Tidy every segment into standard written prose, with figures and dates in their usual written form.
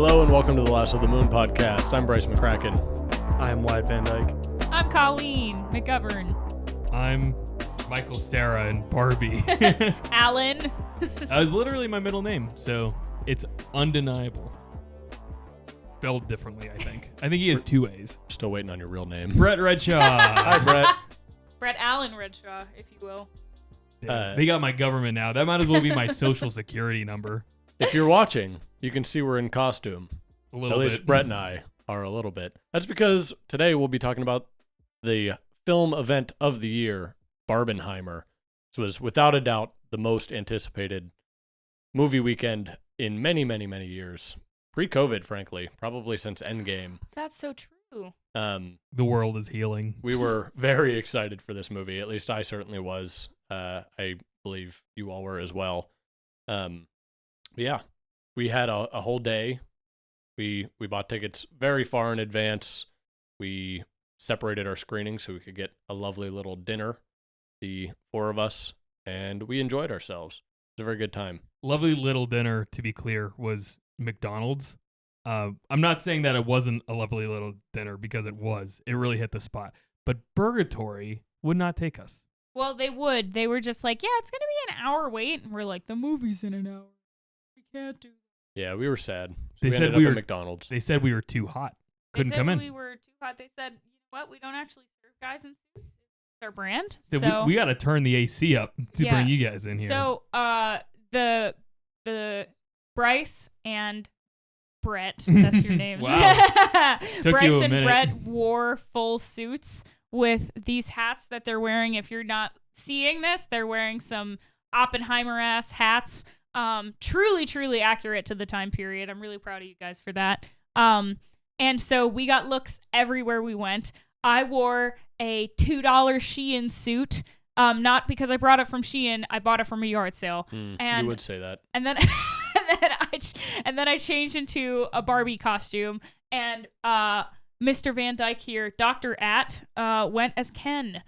Hello and welcome to the Lasso the Moon podcast. I'm Bryce McCracken. I'm Wyatt VanDyke. I'm Colleen McGovern. I'm Michael Cera and Barbie. Alan. That was literally my middle name, so it's undeniable. Spelled differently, I think. I think he has two A's. Still waiting on your real name. Brett Redshaw. Hi, Brett. Brett Allen Redshaw, if you will. They got my government now. That might as well be my social security number. If you're watching, you can see we're in costume. A little At bit. least Brett and I are a little bit. That's because today we'll be talking about the film event of the year, Barbenheimer. This was without a doubt the most anticipated movie weekend in many, many, many years. Pre-COVID, frankly, probably since Endgame. That's so true. The world is healing. We were very excited for this movie. At least I certainly was. I believe you all were as well. Yeah, we had a whole day. We bought tickets very far in advance. We separated our screenings so we could get a lovely little dinner, the four of us, and we enjoyed ourselves. It was a very good time. Lovely little dinner, to be clear, was McDonald's. I'm not saying that it wasn't a lovely little dinner because it was. It really hit the spot. But Burgatory would not take us. Well, they would. They were just like, yeah, it's going to be an hour wait. And we're like, the movie's in an hour. We can't do that. Yeah, we were sad. They we said ended we up were at McDonald's. They said we were too hot. Couldn't they come said in. we were too hot. They said, you know what? We don't actually serve guys in suits. It's our brand. So So we got to turn the AC up to Yeah. bring you guys in here. So the Bryce and Brett, that's your names. Wow. Took Bryce you a and minute. Brett wore full suits with these hats that they're wearing. If you're not seeing this, they're wearing some Oppenheimer ass hats. Truly, truly accurate to the time period. I'm really proud of you guys for that. And so we got looks everywhere we went. I wore a $2 Shein suit. Not because I brought it from Shein, I bought it from a yard sale. And You would say that. and then and then I changed into a Barbie costume, and Mr. VanDyke here, Dr. At, went as Ken. It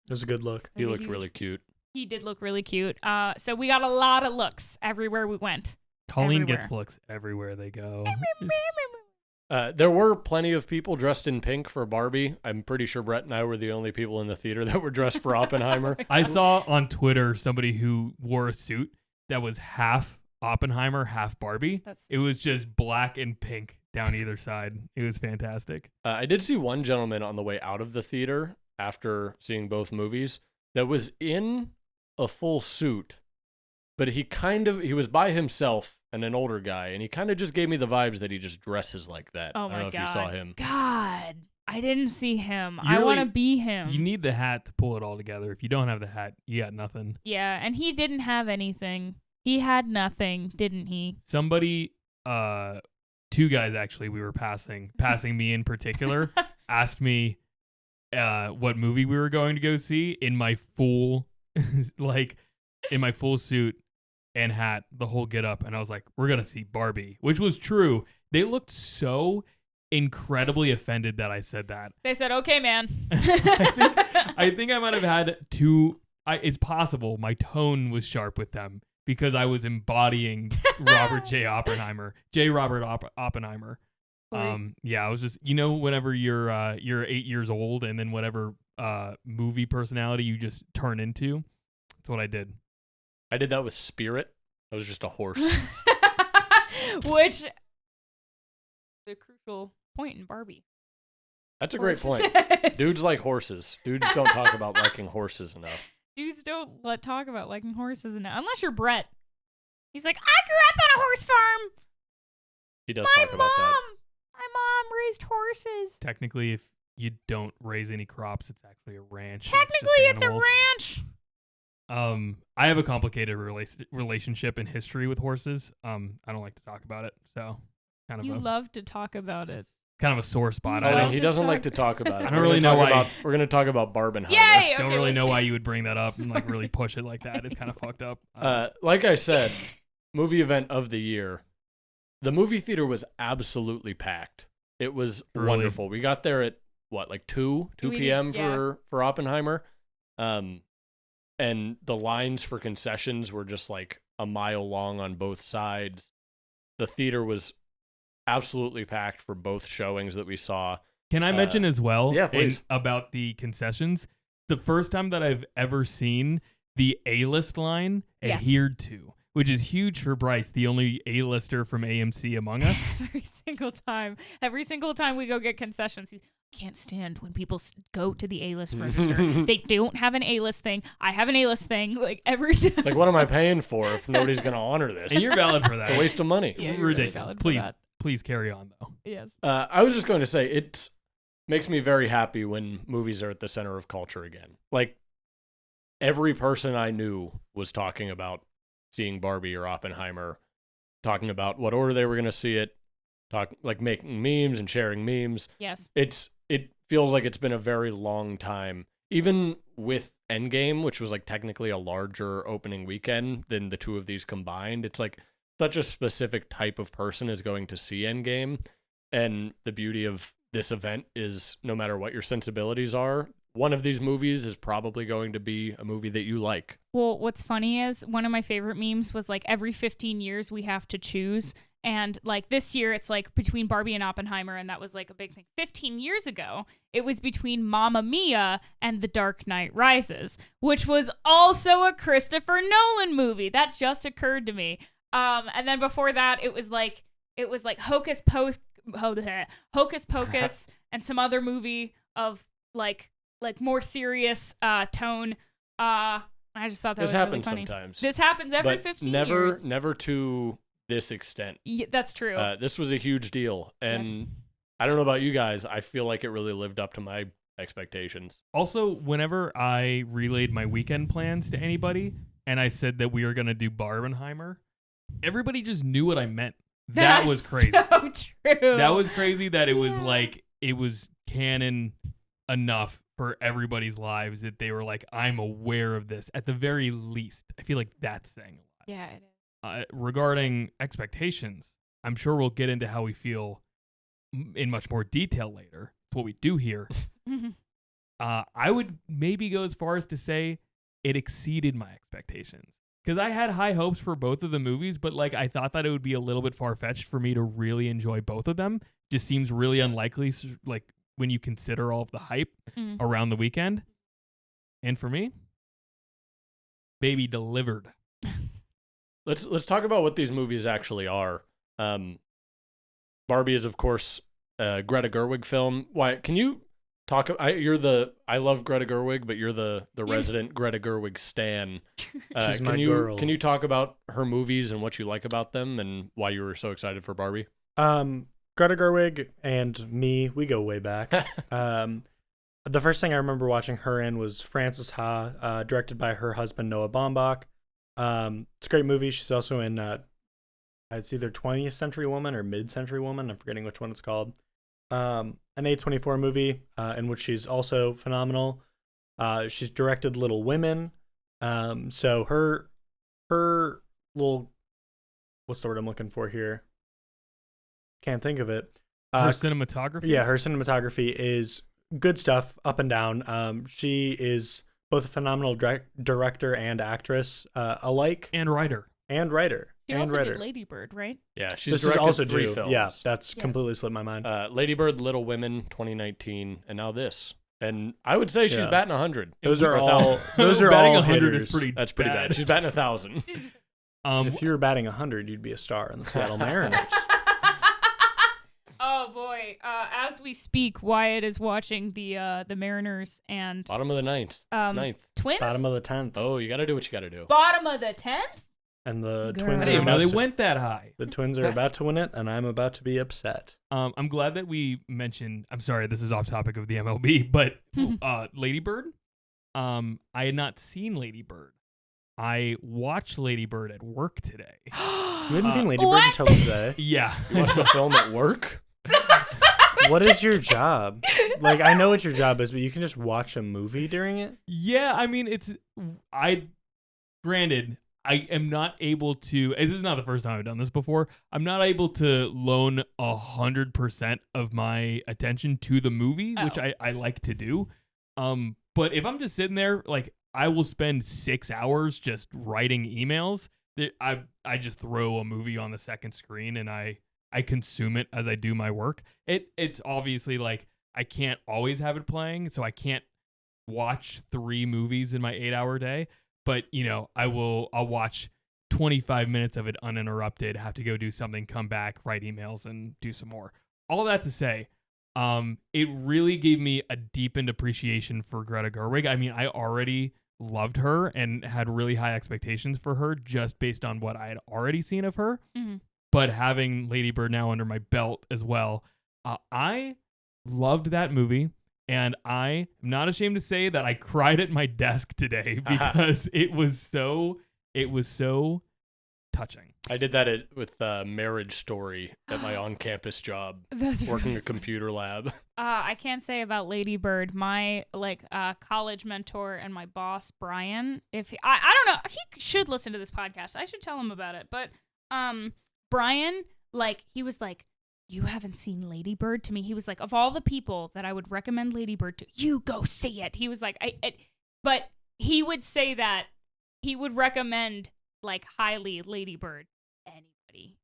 was a good look. He looked really cute. He did look really cute. So we got a lot of looks everywhere we went. Colleen everywhere. gets looks everywhere they go. There were plenty of people dressed in pink for Barbie. I'm pretty sure Brett and I were the only people in the theater that were dressed for Oppenheimer. I saw on Twitter somebody who wore a suit that was half Oppenheimer, half Barbie. It was just black and pink down either side. It was fantastic. I did see one gentleman on the way out of the theater after seeing both movies that was in a full suit, but he was by himself and an older guy, and he kind of just gave me the vibes that he just dresses like that. Oh I don't my know God. if you saw him. God, I didn't see him. You I really- want to be him. You need the hat to pull it all together. If you don't have the hat, you got nothing. Yeah, and he didn't have anything. He had nothing, didn't he? Somebody, two guys actually, we were passing me in particular, asked me what movie we were going to go see in my full, in my full suit and hat, the whole get up, and I was like, we're gonna see Barbie, which was true. They looked so incredibly offended that I said that. They said, okay, man. I think I might have had it's possible my tone was sharp with them because I was embodying Robert Oppenheimer. Yeah, I was just, whenever you're 8 years old and then whatever movie personality you just turn into, that's what I did. I did that with Spirit. I was just a horse. Which the crucial point in Barbie. That's a great point. Dudes like horses. Dudes don't talk about liking horses enough. Dudes don't talk about liking horses enough. Unless you're Brett. He's like, I grew up on a horse farm. He does talk about that. My mom raised horses. Technically, if you don't raise any crops, it's actually a ranch. Technically, it's a animals. ranch. I have a complicated relationship and history with horses. I don't like to talk about it, so kind of You love to talk about it. kind of a sore spot. I I love don't, He to doesn't talk- like to talk about it. I don't really know why. We're going to talk about Barbenheimer. Yay! don't Okay, really know let's- why you would bring that up and like really push it like that. It's kind of fucked up. Like I said, movie event of the year. The movie theater was absolutely packed. It was Early. wonderful. We got there at what, like 2 We did, p.m. yeah. for Oppenheimer. And the lines for concessions were just like a mile long on both sides. The theater was absolutely packed for both showings that we saw. Can I mention as well yeah, please. about the concessions? The first time that I've ever seen the A-list line adhered to, which is huge for Bryce, the only A-lister from AMC among us. Every single time we go get concessions, he's, can't stand when people go to the A-list register. They don't have an A-list thing. I have an A-list thing. Like every time. Like, what am I paying for if nobody's going to honor this? And you're valid for that. It's a waste of money. Yeah, Ridiculous. Really Please carry on, though. Yes. I was just going to say, it makes me very happy when movies are at the center of culture again. Like, every person I knew was talking about seeing Barbie or Oppenheimer, talking about what order they were going to see it, making memes and sharing memes. Yes. It feels like it's been a very long time, even with Endgame, which was like technically a larger opening weekend than the two of these combined. It's like such a specific type of person is going to see Endgame, and the beauty of this event is no matter what your sensibilities are, one of these movies is probably going to be a movie that you like. Well, what's funny is one of my favorite memes was like every 15 years we have to choose. And like this year, it's like between Barbie and Oppenheimer, and that was like a big thing. 15 years ago, it was between Mamma Mia and The Dark Knight Rises, which was also a Christopher Nolan movie. That just occurred to me. And then before that, it was like Hocus Pocus and some other movie of like more serious tone. I just thought that was really funny. Sometimes. This happens every 15 years. Never to this extent. Yeah, that's true. This was a huge deal, and Yes. I don't know about you guys. I feel like it really lived up to my expectations. Also, whenever I relayed my weekend plans to anybody and I said that we were going to do Barbenheimer, everybody just knew what I meant. That was crazy. So true. That was crazy that it was Yeah. like, it was canon enough for everybody's lives that they were like, I'm aware of this. At the very least, I feel like that's saying a lot. Yeah, it is. Regarding expectations, I'm sure we'll get into how we feel in much more detail later. It's what we do here. I would maybe go as far as to say it exceeded my expectations. Because I had high hopes for both of the movies, but like I thought that it would be a little bit far-fetched for me to really enjoy both of them. Just seems really unlikely, like when you consider all of the hype around the weekend. And for me, baby delivered. Let's talk about what these movies actually are. Barbie is, of course, a Greta Gerwig film. Wyatt, can you talk? I love Greta Gerwig, but you're the resident Greta Gerwig stan. She's my girl. Can you talk about her movies and what you like about them and why you were so excited for Barbie? Greta Gerwig and me, we go way back. The first thing I remember watching her in was Frances Ha, directed by her husband Noah Baumbach. It's a great movie. She's also in it's either 20th Century Woman or Mid-Century Woman. I'm forgetting which one it's called. An A24 movie in which she's also phenomenal. She's directed Little Women. So her little, what's the word I'm looking for here? Can't think of it. Her cinematography? Yeah, her cinematography is good stuff, up and down. She is both a phenomenal director and actress alike. And writer. She also did Lady Bird, right? Yeah, she's This is directed also 3 true. films. Yeah, that's completely slipped my mind. Lady Bird, Little Women, 2019, and now this. And I would say she's batting 100. Those are Without- all those are batting all 100 hitters. is pretty That's pretty bad. She's batting 1,000. If you were batting 100, you'd be a star in the Seattle Mariners. Oh boy! As we speak, Wyatt is watching the Mariners and Bottom of the ninth. Twins. Bottom of the 10th. Oh, you got to do what you got to do. Bottom of the 10th. And the Girl. Twins I are didn't know about they to, went that high. the Twins are about to win it, and I'm about to be upset. I'm glad that we mentioned, I'm sorry, this is off topic of the MLB, but Lady Bird, I had not seen Lady Bird. I watched Lady Bird at work today. You hadn't seen Lady Bird What? until today. Yeah. You watched the film at work? What is your job? Like, I know what your job is, but you can just watch a movie during it? Yeah, I mean, granted, I am not able to, this is not the first time I've done this before, I'm not able to loan 100% of my attention to the movie, which I like to do. But if I'm just sitting there, like, I will spend 6 hours just writing emails. I just throw a movie on the second screen and I I consume it as I do my work. It's obviously like I can't always have it playing, so I can't watch 3 movies in my 8-hour day. But I'll watch 25 minutes of it uninterrupted. Have to go do something, come back, write emails, and do some more. All that to say, it really gave me a deepened appreciation for Greta Gerwig. I mean, I already loved her and had really high expectations for her just based on what I had already seen of her. Mm-hmm. But having Lady Bird now under my belt as well, I loved that movie. And I am not ashamed to say that I cried at my desk today because it was so touching. I did that with Marriage Story at my on-campus job, That's working really a computer lab. I can't say about Lady Bird. My college mentor and my boss Brian, if I don't know, he should listen to this podcast. I should tell him about it. But Brian, he was like, "You haven't seen Lady Bird?" To me, he was like, "Of all the people that I would recommend Lady Bird to, you go see it." He was like, but he would say that he would recommend highly Lady Bird to anybody.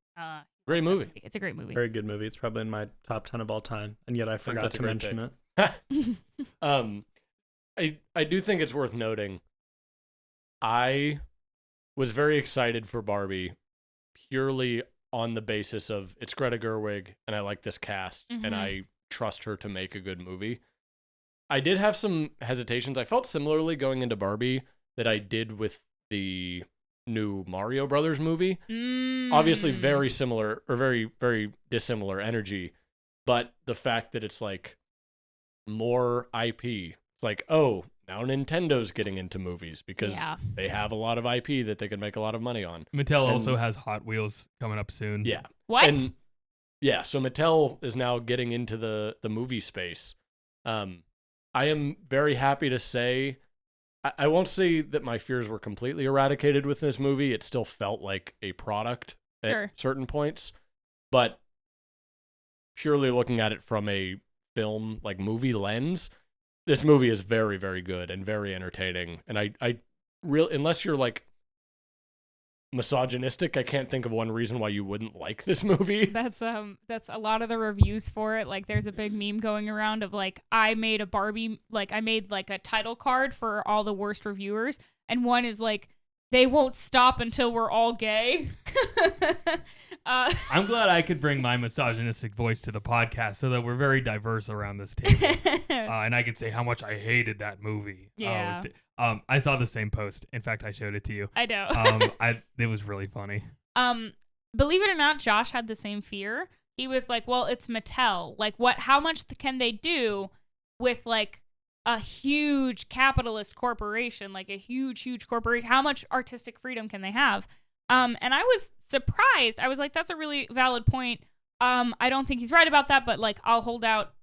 Great movie. It's a great movie. Very good movie. It's probably in my top 10 of all time, and yet I forgot that's a to great mention pick. it. I do think it's worth noting. I was very excited for Barbie purely on the basis of it's Greta Gerwig and I like this cast and I trust her to make a good movie. I did have some hesitations. I felt similarly going into Barbie that I did with the new Mario Brothers movie. Obviously very similar or very, very dissimilar energy, but the fact that it's more IP. It's now Nintendo's getting into movies because they have a lot of IP that they can make a lot of money on. Mattel also has Hot Wheels coming up soon. Yeah. What? And so Mattel is now getting into the movie space. I am very happy to say, I won't say that my fears were completely eradicated with this movie. It still felt like a product at certain points. But purely looking at it from a film, movie lens, this movie is very, very good and very entertaining. And I really, unless you're misogynistic, I can't think of one reason why you wouldn't like this movie. That's a lot of the reviews for it. There's a big meme going around of I made a Barbie, I made a title card for all the worst reviewers, and one is they won't stop until we're all gay. I'm glad I could bring my misogynistic voice to the podcast so that we're very diverse around this table. And I could say how much I hated that movie. Yeah. I saw the same post. In fact, I showed it to you. I know. It was really funny. Believe it or not, Josh had the same fear. He was like, well, it's Mattel. How much can they do with a huge capitalist corporation, a huge corporation? How much artistic freedom can they have? And I was surprised. I was like, that's a really valid point. I don't think he's right about that, but I'll hold out,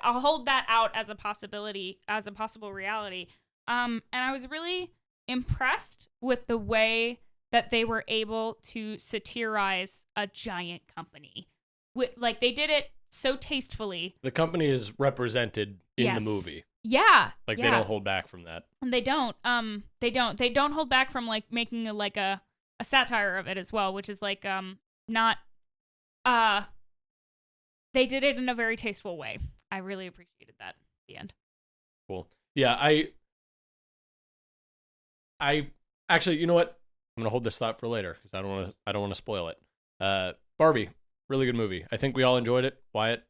I'll hold that out as a possibility, as a possible reality. And I was really impressed with the way that they were able to satirize a giant company. They did it so tastefully. The company is represented in the movie. Yeah. They don't hold back from that. And they don't. They don't hold back from making a satire of it as well, which is not. They did it in a very tasteful way. I really appreciated that at the end. Cool. Yeah, I actually, you know what? I'm gonna hold this thought for later because I don't want to spoil it. Barbie, really good movie. I think we all enjoyed it. Wyatt,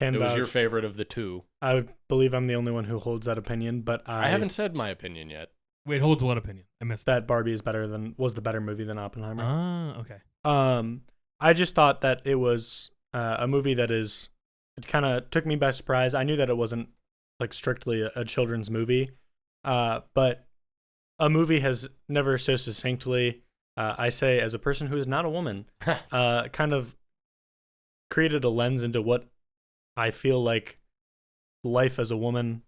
it was your favorite of the two. I believe I'm the only one who holds that opinion, but I haven't said my opinion yet. Wait, holds what opinion? I missed that. Barbie was the better movie than Oppenheimer. Ah, okay. I just thought that it was a movie it kind of took me by surprise. I knew that it wasn't strictly a children's movie, but a movie has never so succinctly, I say as a person who is not a woman, kind of created a lens into what I feel like life as a woman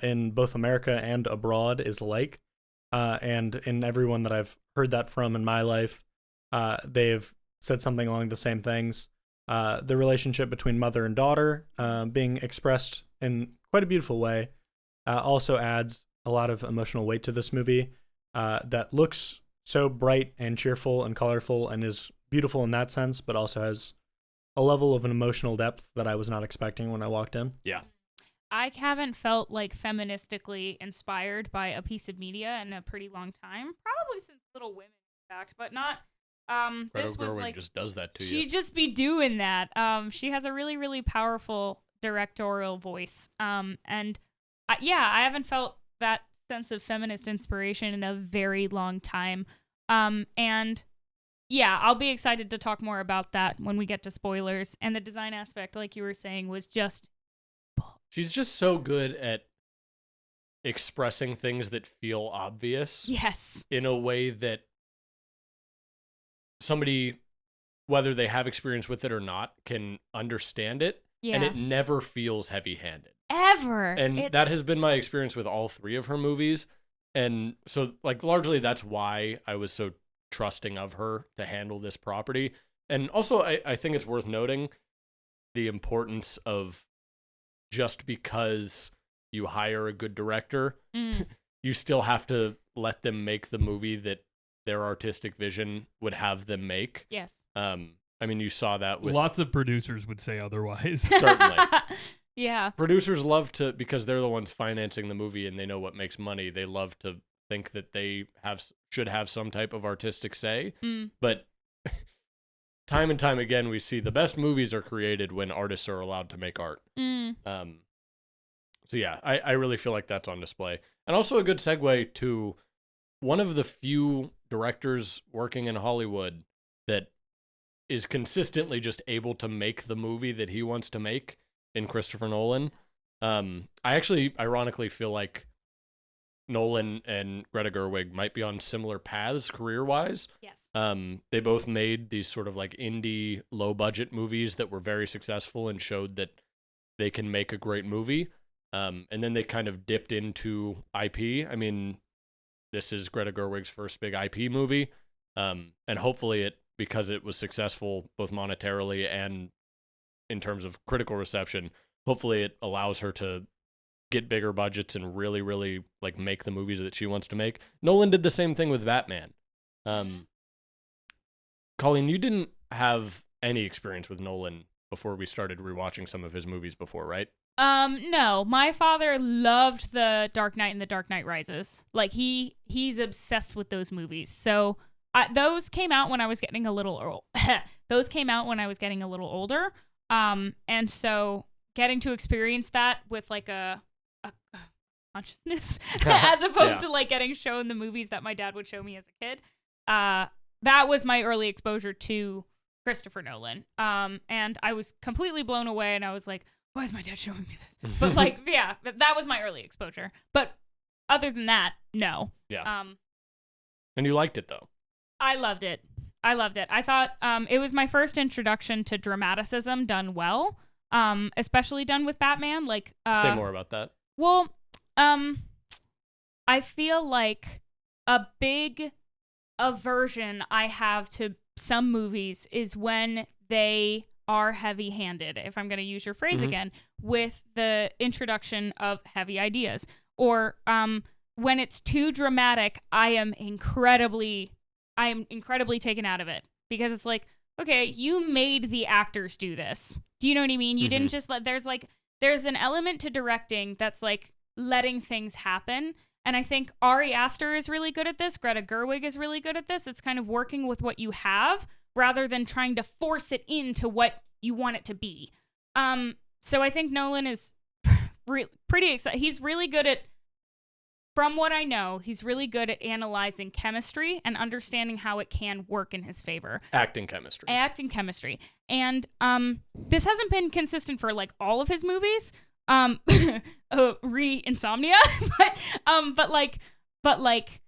in both America and abroad is like. And in everyone that I've heard that from in my life, they've said something along the same things. The relationship between mother and daughter being expressed in quite a beautiful way also adds a lot of emotional weight to this movie that looks so bright and cheerful and colorful and is beautiful in that sense, but also has a level of an emotional depth that I was not expecting when I walked in. Yeah. I haven't felt like feministically inspired by a piece of media in a pretty long time. Probably since Little Women, in fact, but not. This was like just does that to you. She just be doing that. She has a really, really powerful directorial voice. And I haven't felt that sense of feminist inspiration in a very long time. And yeah, I'll be excited to talk more about that when we get to spoilers. And the design aspect, like you were saying, was just. She's just so good at expressing things that feel obvious. Yes. In a way that somebody, whether they have experience with it or not, can understand it. Yeah. And it never feels heavy-handed. Ever. And that has been my experience with all 3 of her movies. And so, like, largely that's why I was so trusting of her to handle this property. And also, I think it's worth noting the importance of just because you hire a good director, you still have to let them make the movie that their artistic vision would have them make. Yes. I mean, you saw that with... Lots of producers would say otherwise. Certainly. Yeah. Producers love to, because they're the ones financing the movie and they know what makes money, they love to think that they should have some type of artistic say. But time and time again, we see the best movies are created when artists are allowed to make art. So yeah, I really feel like that's on display. And also a good segue to one of the few directors working in Hollywood that is consistently just able to make the movie that he wants to make in Christopher Nolan. I actually ironically feel like Nolan and Greta Gerwig might be on similar paths career-wise. Yes. They both made these sort of like indie, low-budget movies that were very successful and showed that they can make a great movie. And then they kind of dipped into IP. I mean, this is Greta Gerwig's first big IP movie. And hopefully because it was successful both monetarily and in terms of critical reception, hopefully it allows her to get bigger budgets and really, really like make the movies that she wants to make. Nolan did the same thing with Batman. Colleen, you didn't have any experience with Nolan before we started rewatching some of his movies before, right? No. My father loved The Dark Knight and The Dark Knight Rises. Like he's obsessed with those movies. So those came out when I was getting a little older. And so getting to experience that with like a consciousness as opposed to like getting shown the movies that my dad would show me as a kid. That was my early exposure to Christopher Nolan. And I was completely blown away and I was like, why is my dad showing me this? But like, yeah, that was my early exposure. But other than that, no. Yeah. And you liked it though. I loved it. I thought it was my first introduction to dramaticism done well, especially done with Batman. Like, say more about that. Well, I feel like a big aversion I have to some movies is when they are heavy-handed, if I'm going to use your phrase again, with the introduction of heavy ideas. Or when it's too dramatic, I am incredibly taken out of it. Because it's like, okay, you made the actors do this. Do you know what I mean? You didn't just there's an element to directing that's like letting things happen. And I think Ari Aster is really good at this. Greta Gerwig is really good at this. It's kind of working with what you have rather than trying to force it into what you want it to be. So I think Nolan is pretty excited. He's really good at, from what I know, he's really good at analyzing chemistry and understanding how it can work in his favor. Acting chemistry. And this hasn't been consistent for like all of his movies. Insomnia, but like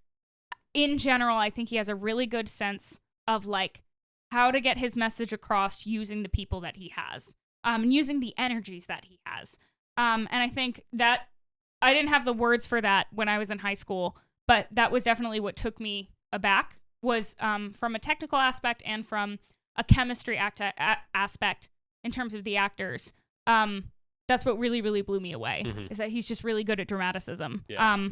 in general, I think he has a really good sense of like how to get his message across using the people that he has, and using the energies that he has. And I think that I didn't have the words for that when I was in high school, but that was definitely what took me aback was from a technical aspect and from a chemistry aspect in terms of the actors. That's what really, really blew me away, is that he's just really good at dramaticism. Yeah.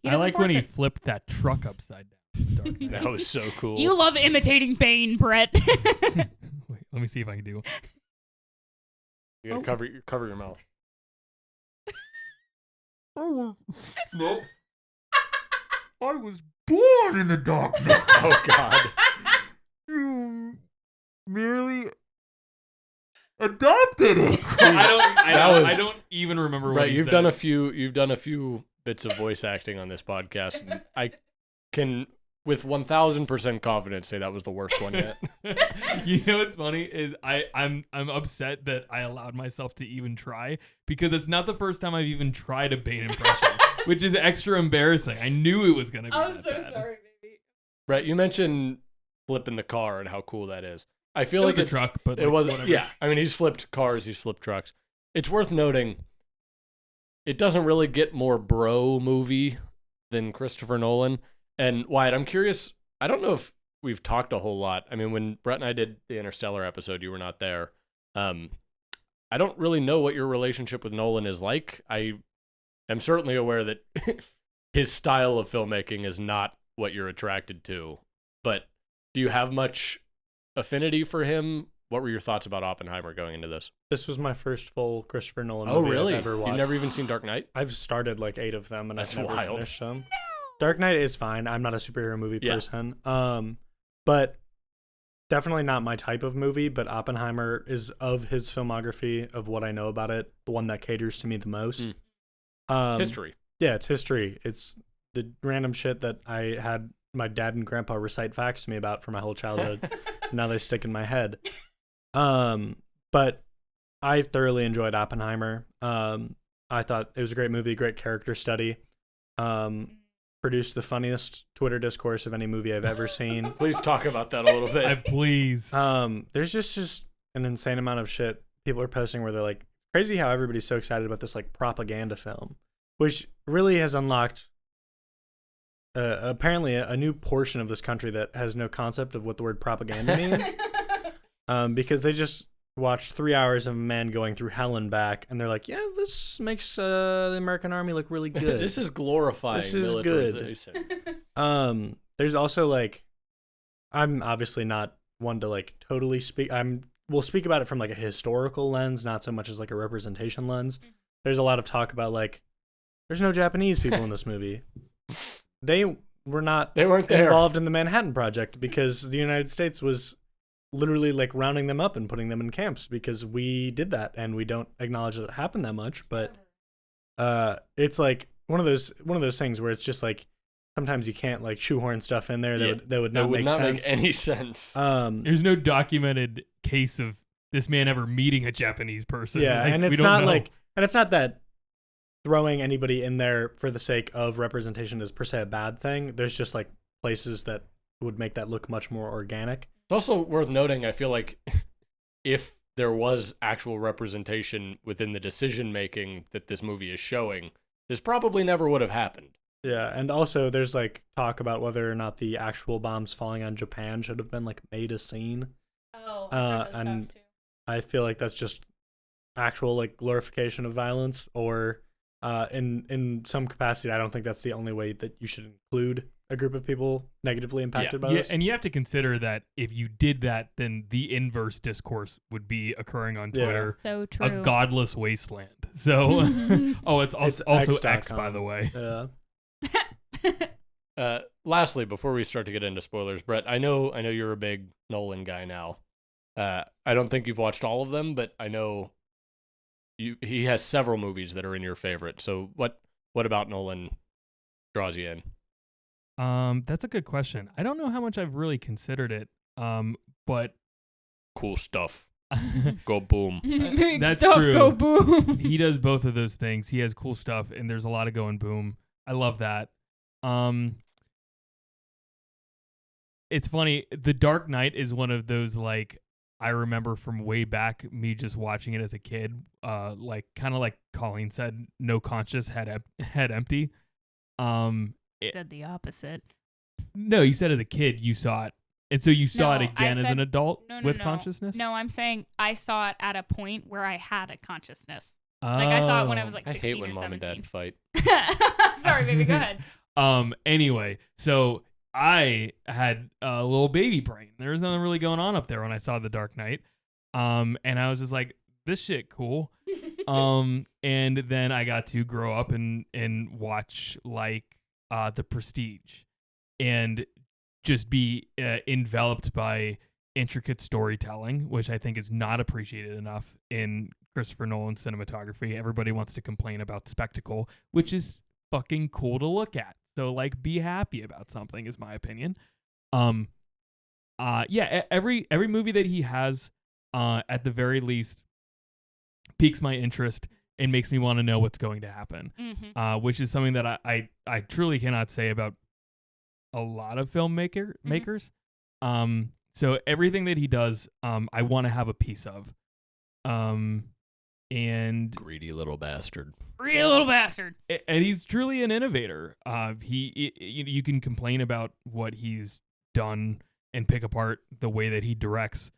He I like when he it. flipped that truck upside down. Dark Knight. That was so cool. You love imitating Bane, Brett. Wait, let me see if I can do. You gotta cover your mouth. Nope. I was born in the darkness. Oh God. You merely adopted it. That was- I don't even remember what Right, he you've said. done a few bits of voice acting on this podcast. And I can, with 1,000% confidence, say that was the worst one yet. You know what's funny is I'm upset that I allowed myself to even try, because it's not the first time I've even tried a Bane impression, which is extra embarrassing. I knew it was gonna be. I'm that so bad. sorry, baby. Brett, you mentioned flipping the car and how cool that is. I feel It like was a it's, truck, but it like, wasn't. whatever. Yeah, I mean, he's flipped cars, he's flipped trucks. It's worth noting, it doesn't really get more bro movie than Christopher Nolan. And Wyatt, I'm curious. I don't know if we've talked a whole lot. I mean, when Brett and I did the Interstellar episode, you were not there. I don't really know what your relationship with Nolan is like. I am certainly aware that his style of filmmaking is not what you're attracted to. But do you have much affinity for him? What were your thoughts about Oppenheimer going into this? This was my first full Christopher Nolan Oh, movie really? I've ever watched. You've never even seen Dark Knight? I've started like 8 of them and That's I've never wild. finished them. Dark Knight is fine. I'm not a superhero movie Yeah. person. But definitely not my type of movie, but Oppenheimer is, of his filmography, of what I know about it, the one that caters to me the most. History. Yeah, it's history. It's the random shit that I had my dad and grandpa recite facts to me about for my whole childhood. Now they stick in my head. But I thoroughly enjoyed Oppenheimer. I thought it was a great movie, great character study. Produced the funniest Twitter discourse of any movie I've ever seen. Please talk about that a little bit. Please. There's just an insane amount of shit people are posting where they're like, crazy how everybody's so excited about this like propaganda film, which really has unlocked apparently a new portion of this country that has no concept of what the word propaganda means. Because they just watched 3 hours of a man going through hell and back, and they're like, yeah, this makes the American army look really good. This is glorifying This is good. militarization. There's also like, I'm obviously not one to like totally speak. We'll speak about it from like a historical lens, not so much as like a representation lens. There's a lot of talk about like, there's no Japanese people in this movie. They weren't there. involved in the Manhattan Project because the United States was literally like rounding them up and putting them in camps because we did that, and we don't acknowledge that it happened that much. But it's like one of those things where it's just like sometimes you can't like shoehorn stuff in there that would not make any sense. There's no documented case of this man ever meeting a Japanese person. Yeah, Like, and we it's don't not know. like, and it's not that throwing anybody in there for the sake of representation is per se a bad thing. There's just like places that would make that look much more organic. It's also worth noting, I feel like if there was actual representation within the decision making that this movie is showing, this probably never would have happened. Yeah, and also there's like talk about whether or not the actual bombs falling on Japan should have been like made a scene. Oh, and I feel like that's just actual like glorification of violence, or in some capacity, I don't think that's the only way that you should include a group of people negatively impacted by this. And you have to consider that if you did that, then the inverse discourse would be occurring on Twitter. So true. A godless wasteland. So, it's also X.com. X, by the way. Lastly, before we start to get into spoilers, Brett, I know you're a big Nolan guy now. I don't think you've watched all of them, but I know he has several movies that are in your favorite. So what about Nolan draws you in? That's a good question. I don't know how much I've really considered it. But Cool stuff. Go boom. Big That's stuff true. go boom. he does both of those things. He has cool stuff, and there's a lot of going boom. I love that. It's funny. The Dark Knight is one of those, like, I remember from way back me just watching it as a kid. Like kind of like Colleen said, no conscious, head empty. Said the opposite. No, you said as a kid you saw it, and so you saw it No, I again as said- an adult No, with no. consciousness. No, I'm saying I saw it at a point where I had a consciousness. Like I saw it when I was like I 16 hate when or mom and 17. dad fight. Sorry, baby. Go ahead. Anyway, so I had a little baby brain. There was nothing really going on up there when I saw The Dark Knight. And I was just like, this shit cool. And then I got to grow up and watch like The Prestige and just be enveloped by intricate storytelling, which I think is not appreciated enough in Christopher Nolan's cinematography. Everybody wants to complain about spectacle, which is fucking cool to look at. So like, be happy about something is my opinion. Yeah, every movie that he has, at the very least, piques my interest and makes me want to know what's going to happen. Which is something that I truly cannot say about a lot of makers. So everything that he does, I want to have a piece of. And Greedy little bastard. Real little bastard. And he's truly an innovator. You can complain about what he's done and pick apart the way that he directs,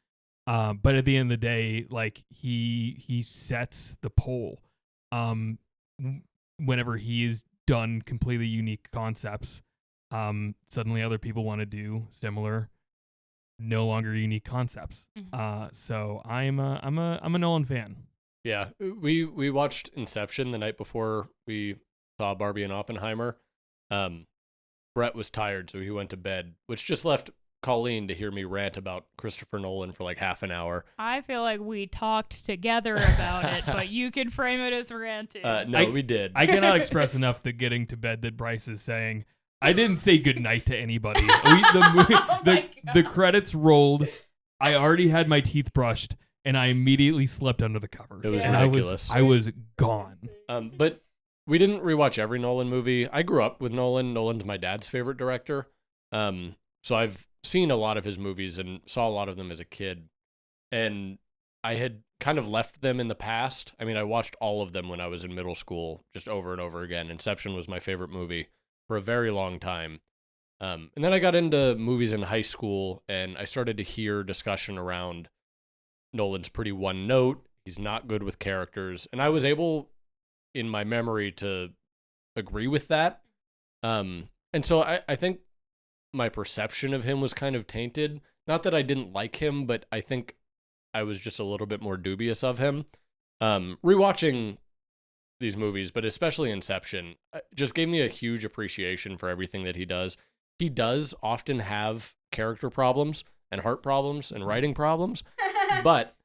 but at the end of the day, like he sets the pole. Whenever he is done completely unique concepts, suddenly other people want to do similar, no longer unique concepts. So I'm a Nolan fan. Yeah, we watched Inception the night before we saw Barbie and Oppenheimer. Brett was tired, so he went to bed, which just left Colleen to hear me rant about Christopher Nolan for like half an hour. I feel like we talked together about it, but you can frame it as ranting. No, we did. I cannot express enough the getting to bed that Bryce is saying. I didn't say goodnight to anybody. The credits rolled. I already had my teeth brushed, and I immediately slept under the covers. It was and ridiculous. I was gone. But we didn't rewatch every Nolan movie. I grew up with Nolan. Nolan's my dad's favorite director. So I've seen a lot of his movies and saw a lot of them as a kid. And I had kind of left them in the past. I mean, I watched all of them when I was in middle school, just over and over again. Inception was my favorite movie for a very long time. And then I got into movies in high school, and I started to hear discussion around Nolan's pretty one note. He's not good with characters. And I was able, in my memory, to agree with that. And so I think my perception of him was kind of tainted. Not that I didn't like him, but I think I was just a little bit more dubious of him. Rewatching these movies, but especially Inception, just gave me a huge appreciation for everything that he does. He does often have character problems and heart problems and writing problems, but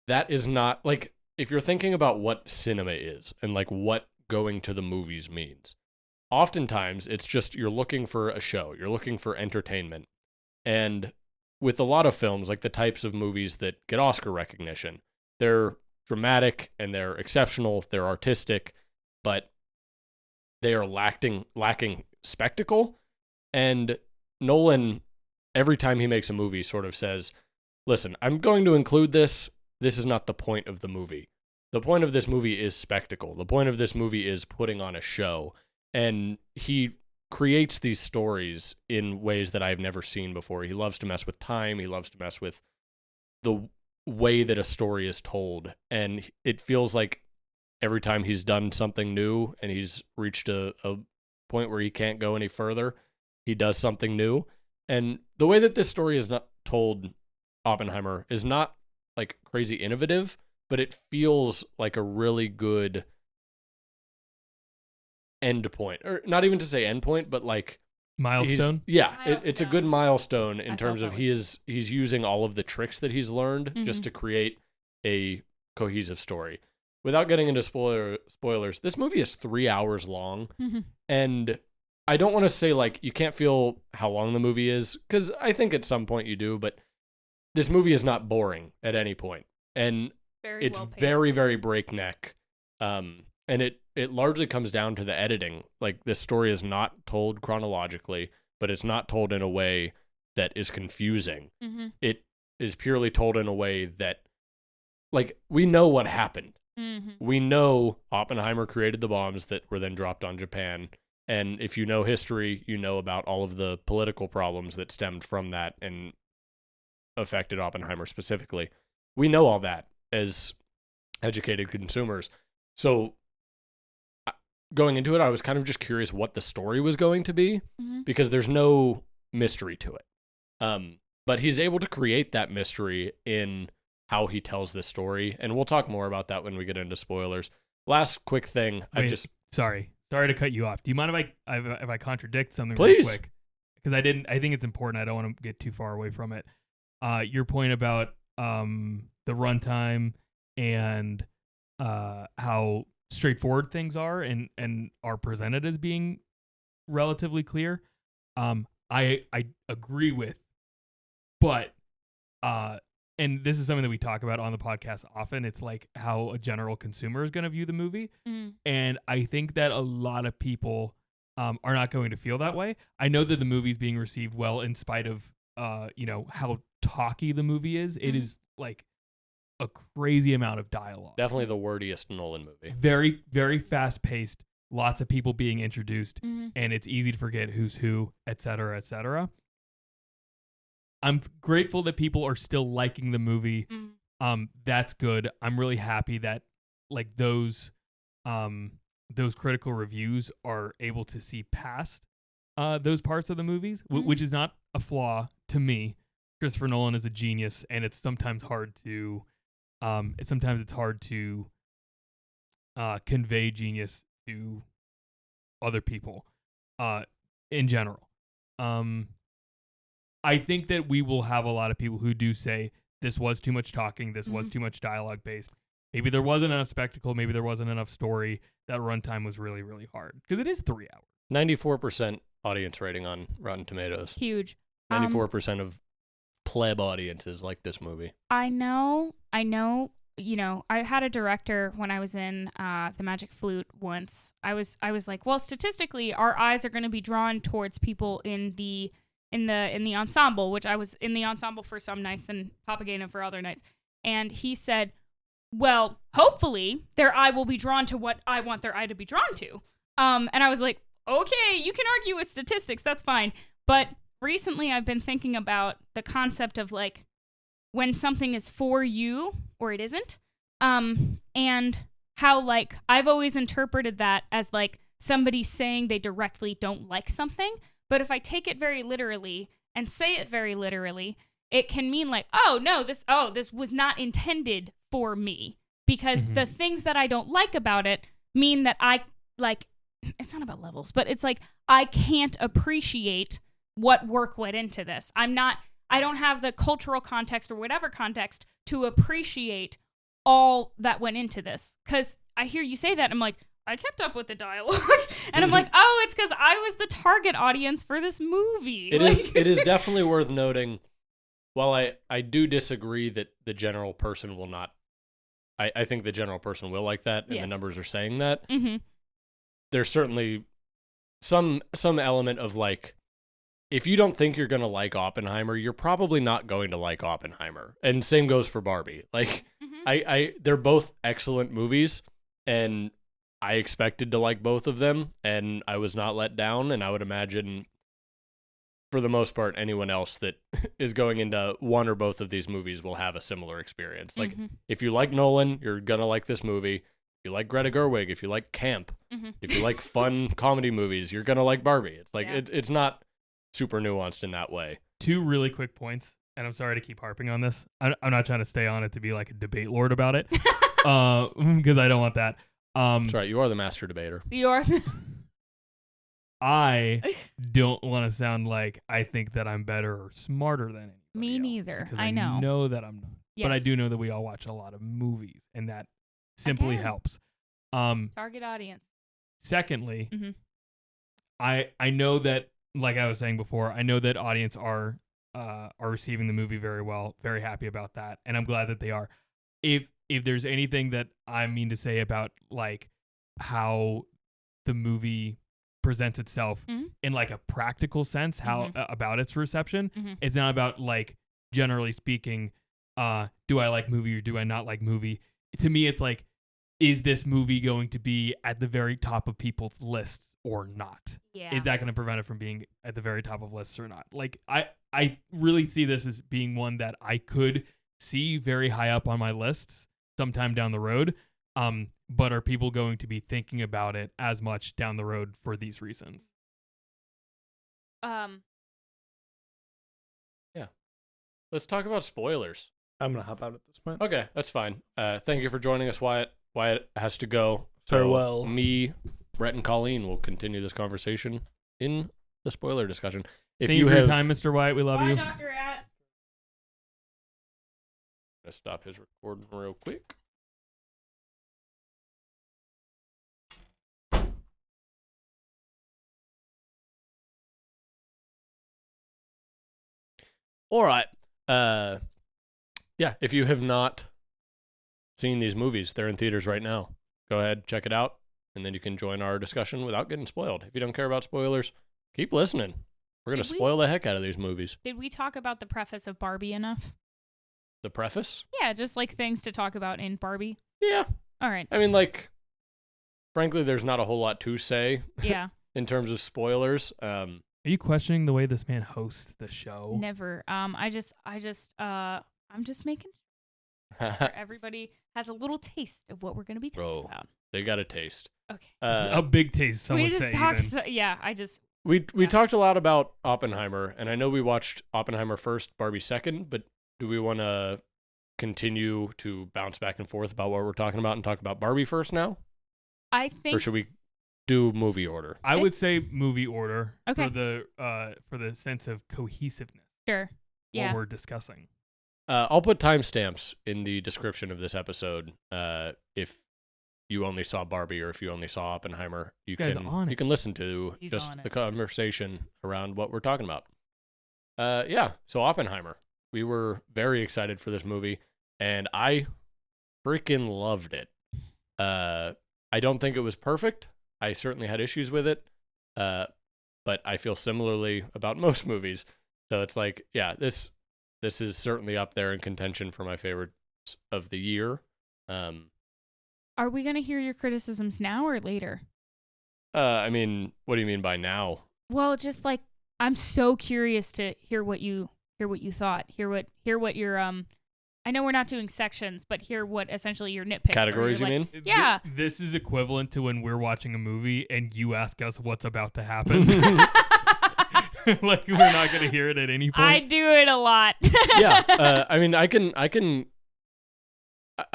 that is not, like, if you're thinking about what cinema is and like what going to the movies means, oftentimes it's just you're looking for a show, you're looking for entertainment. And with a lot of films, like the types of movies that get Oscar recognition, they're dramatic and they're exceptional, they're artistic, but they are lacking spectacle. And Nolan, every time he makes a movie, sort of says, listen, I'm going to include this. This is not the point of the movie. The point of this movie is spectacle. The point of this movie is putting on a show. And he creates these stories in ways that I've never seen before. He loves to mess with time. He loves to mess with the way that a story is told. And it feels like every time he's done something new and he's reached a point where he can't go any further, he does something new. And the way that this story is not told, Oppenheimer, is not like crazy innovative, but it feels like a really good end point, or not even to say end point, but like Milestone. It's a good milestone in I terms thought of that he's using all of the tricks that he's learned just to create a cohesive story. Without getting into spoilers, this movie is 3 hours long, and I don't want to say like you can't feel how long the movie is, because I think at some point you do, but this movie is not boring at any point, and it's very, very breakneck. And it largely comes down to the editing. Like, this story is not told chronologically, but it's not told in a way that is confusing. It is purely told in a way that, like, we know what happened. We know Oppenheimer created the bombs that were then dropped on Japan. And if you know history, you know about all of the political problems that stemmed from that and affected Oppenheimer specifically. We know all that as educated consumers. So going into it, I was kind of just curious what the story was going to be because there's no mystery to it. But he's able to create that mystery in how he tells this story, and we'll talk more about that when we get into spoilers. Last quick thing, Wait, sorry to cut you off. Do you mind if I contradict something Please. real quick? Because I think it's important. I don't want to get too far away from it. Your point about the runtime and how straightforward things are and are presented as being relatively clear. I agree with, but and this is something that we talk about on the podcast often. It's like how a general consumer is going to view the movie, and I think that a lot of people are not going to feel that way. I know that the movie's being received well in spite of how talky the movie is. It is like a crazy amount of dialogue. Definitely the wordiest Nolan movie. Very, very fast paced. Lots of people being introduced, and it's easy to forget who's who, et cetera, et cetera. I'm grateful that people are still liking the movie. That's good. I'm really happy that like those critical reviews are able to see past those parts of the movies, which is not a flaw to me. Christopher Nolan is a genius, and it's sometimes hard to convey genius to other people in general. I think that we will have a lot of people who do say this was too much talking, this was too much dialogue based. Maybe there wasn't enough spectacle, maybe there wasn't enough story. That runtime was really, really hard because it is 3 hours. 94% audience rating on Rotten Tomatoes. Huge. 94% of pleb audiences like this movie. I know, I had a director when I was in The Magic Flute once. I was like, well, statistically, our eyes are going to be drawn towards people in the ensemble, which I was in the ensemble for some nights and Papagena for other nights. And he said, well, hopefully their eye will be drawn to what I want their eye to be drawn to. And I was like, okay, you can argue with statistics, that's fine. But recently I've been thinking about the concept of like when something is for you or it isn't. And how like I've always interpreted that as like somebody saying they directly don't like something. But if I take it very literally and say it very literally, it can mean like, this was not intended for me. Because the things that I don't like about it mean that I, like, it's not about levels, but it's like I can't appreciate what work went into this. I don't have the cultural context or whatever context to appreciate all that went into this. Because I hear you say that, and I'm like, I kept up with the dialogue. And I'm like, oh, it's because I was the target audience for this movie. It is definitely worth noting, while I do disagree that the general person will not, I think the general person will like that, and the numbers are saying that. There's certainly some element of like, if you don't think you're going to like Oppenheimer, you're probably not going to like Oppenheimer. And same goes for Barbie. Like, they're both excellent movies, and I expected to like both of them, and I was not let down. And I would imagine, for the most part, anyone else that is going into one or both of these movies will have a similar experience. Like, if you like Nolan, you're going to like this movie. If you like Greta Gerwig, if you like camp, if you like fun comedy movies, you're going to like Barbie. It's like, it's not super nuanced in that way. 2 really quick points, and I'm sorry to keep harping on this. I'm not trying to stay on it to be like a debate lord about it, because I don't want that. That's right. You are the master debater. You are. I don't want to sound like I think that I'm better or smarter than anybody Me else, neither. because I know that I'm not. Yes. But I do know that we all watch a lot of movies, and that simply helps. Target audience. Secondly, I know that, like I was saying before, I know that audience are receiving the movie very well, very happy about that, and I'm glad that they are. If there's anything that I mean to say about like how the movie presents itself in like a practical sense, how about its reception, it's not about like generally speaking, do I like movie or do I not like movie? To me, it's like, is this movie going to be at the very top of people's lists or not? Yeah. Is that going to prevent it from being at the very top of lists or not? Like, I really see this as being one that I could see very high up on my lists sometime down the road. But are people going to be thinking about it as much down the road for these reasons? Let's talk about spoilers. I'm gonna hop out at this point. Okay, that's fine. Thank you for joining us, Wyatt. Wyatt has to go. So Farewell. Me, Brett, and Colleen will continue this conversation in the spoiler discussion. If Thank you for your time, Mr. Wyatt. We love Bye, you. Dr. At. Let's stop his recording real quick. All right. Yeah, if you have not seen these movies, they're in theaters right now. Go ahead, check it out, and then you can join our discussion without getting spoiled. If you don't care about spoilers, keep listening. We're going to spoil the heck out of these movies. Did we talk about the preface of Barbie enough? The preface? Yeah, just like things to talk about in Barbie. Yeah. All right. I mean, like, frankly, there's not a whole lot to say Yeah. in terms of spoilers. Are you questioning the way this man hosts the show? Never. I'm just making sure everybody has a little taste of what we're going to be talking about. They got a taste. Okay. A big taste, some we would just say. talked. We talked a lot about Oppenheimer, and I know we watched Oppenheimer first, Barbie second, but do we want to continue to bounce back and forth about what we're talking about and talk about Barbie first now? I think. Or should we do movie order? I would say movie order Okay. for the sense of cohesiveness. Sure. Yeah. What we're discussing. I'll put timestamps in the description of this episode. If you only saw Barbie or if you only saw Oppenheimer, you can listen to He's just on the it. conversation around what we're talking about. Yeah. So Oppenheimer, we were very excited for this movie, and I freaking loved it. I don't think it was perfect. I certainly had issues with it, but I feel similarly about most movies. So it's like, yeah, this is certainly up there in contention for my favorites of the year. Are we going to hear your criticisms now or later? I mean, what do you mean by now? Well, just like I'm so curious to hear what you thought. Hear what your I know we're not doing sections, but hear what essentially your nitpicks Categories, you mean? Yeah. This is equivalent to when we're watching a movie and you ask us what's about to happen. Like we're not going to hear it at any point. I do it a lot. Yeah. I mean, I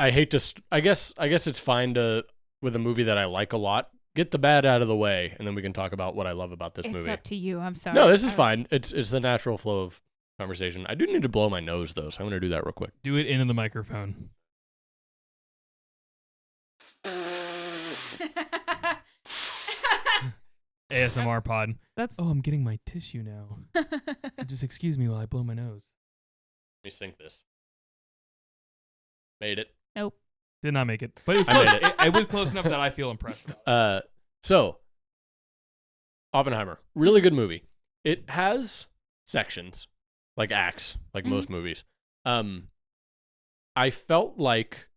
hate to, I guess it's fine to, with a movie that I like a lot, get the bad out of the way, and then we can talk about what I love about this movie. It's up to you. I'm sorry. No, this is fine. It's the natural flow of conversation. I do need to blow my nose, though, so I'm going to do that real quick. Do it into the microphone. ASMR pod. Oh, I'm getting my tissue now. Just excuse me while I blow my nose. Let me sync this. Made it. Nope. Did not make it. But it was I close. made it. It was close enough that I feel impressed about it. So, Oppenheimer. Really good movie. It has sections, like acts, like most movies. I felt like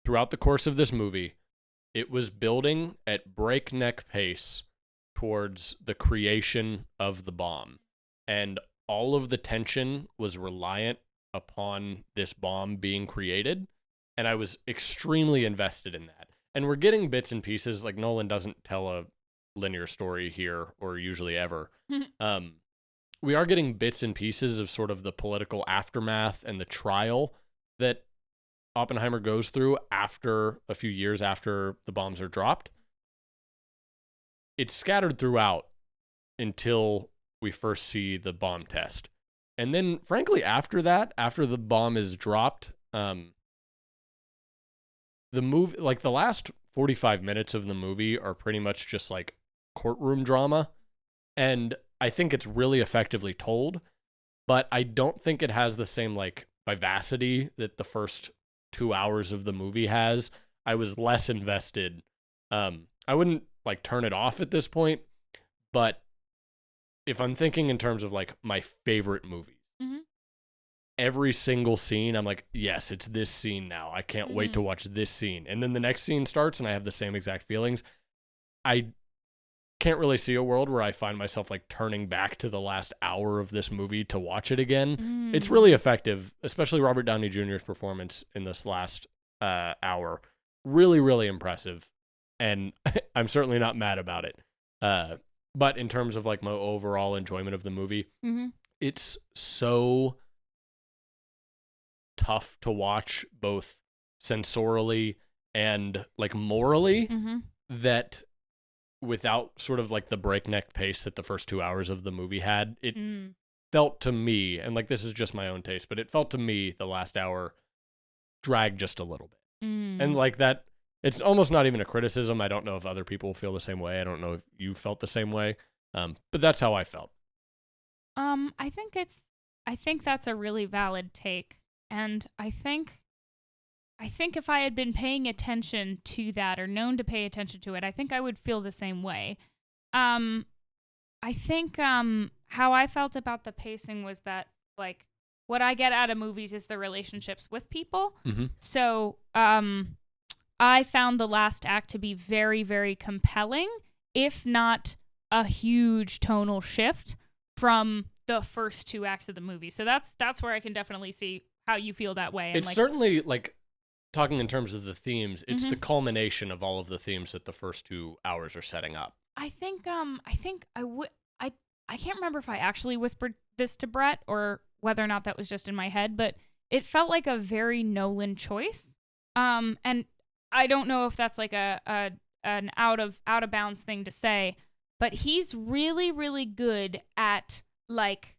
throughout the course of this movie, it was building at breakneck pace towards the creation of the bomb. And all of the tension was reliant upon this bomb being created. And I was extremely invested in that. And we're getting bits and pieces. Like, Nolan doesn't tell a linear story here, or usually ever. We are getting bits and pieces of sort of the political aftermath and the trial that Oppenheimer goes through after a few years after the bombs are dropped. It's scattered throughout until we first see the bomb test. And then, frankly, after that, after the bomb is dropped, the movie, like the last 45 minutes of the movie are pretty much just like courtroom drama. And I think it's really effectively told, but I don't think it has the same like vivacity that the first 2 hours of the movie has. I was less invested. I wouldn't like turn it off at this point, but if I'm thinking in terms of like my favorite movies, every single scene, I'm like, yes, it's this scene now. I can't wait to watch this scene. And then the next scene starts and I have the same exact feelings. I can't really see a world where I find myself like turning back to the last hour of this movie to watch it again. It's really effective, especially Robert Downey Jr.'s performance in this last hour. really, really impressive. And I'm certainly not mad about it. But in terms of like my overall enjoyment of the movie, it's so tough to watch both sensorially and like morally that without sort of like the breakneck pace that the first 2 hours of the movie had, it felt to me, and like this is just my own taste, but it felt to me the last hour dragged just a little bit. And like that, it's almost not even a criticism. I don't know if other people feel the same way. I don't know if you felt the same way. But that's how I felt. I think that's a really valid take. And I think if I had been paying attention to that or known to pay attention to it, I think I would feel the same way. I think how I felt about the pacing was that, like, what I get out of movies is the relationships with people. So I found the last act to be very, very compelling, if not a huge tonal shift from the first 2 acts of the movie. So that's where I can definitely see how you feel that way. And it's certainly, like, talking in terms of the themes, it's the culmination of all of the themes that the first 2 hours are setting up. I think I can't remember if I actually whispered this to Brett or whether or not that was just in my head, but it felt like a very Nolan choice. And I don't know if that's like an out of bounds thing to say, but he's really, really good at like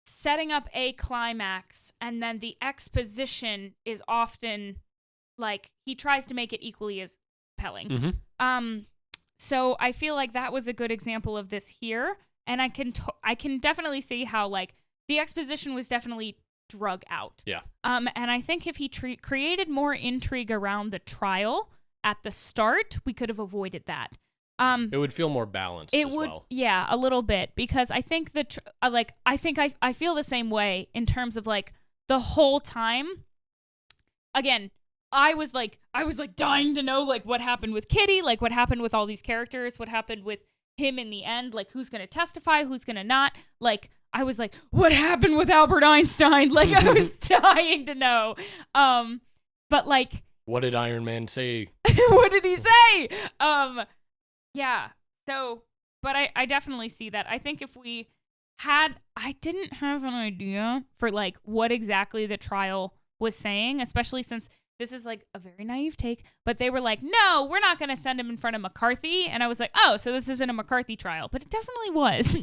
setting up a climax, and then the exposition is often like he tries to make it equally as compelling. So I feel like that was a good example of this here, and I can definitely see how like the exposition was definitely drug out. Yeah. And I think if he created more intrigue around the trial at the start, we could have avoided that. It would feel more balanced. It as would, well. yeah, a little bit, because I think I feel the same way in terms of like the whole time. Again, I was like dying to know like what happened with Kitty, like what happened with all these characters, what happened with him in the end, like who's gonna testify, who's gonna not. Like I was like, what happened with Albert Einstein? Like I was dying to know. But like, what did Iron Man say? What did he say? Yeah. So, but I definitely see that. I think if we had, I didn't have an idea for like what exactly the trial was saying, especially since this is like a very naive take, but they were like, no, we're not going to send him in front of McCarthy. And I was like, oh, so this isn't a McCarthy trial, but it definitely was.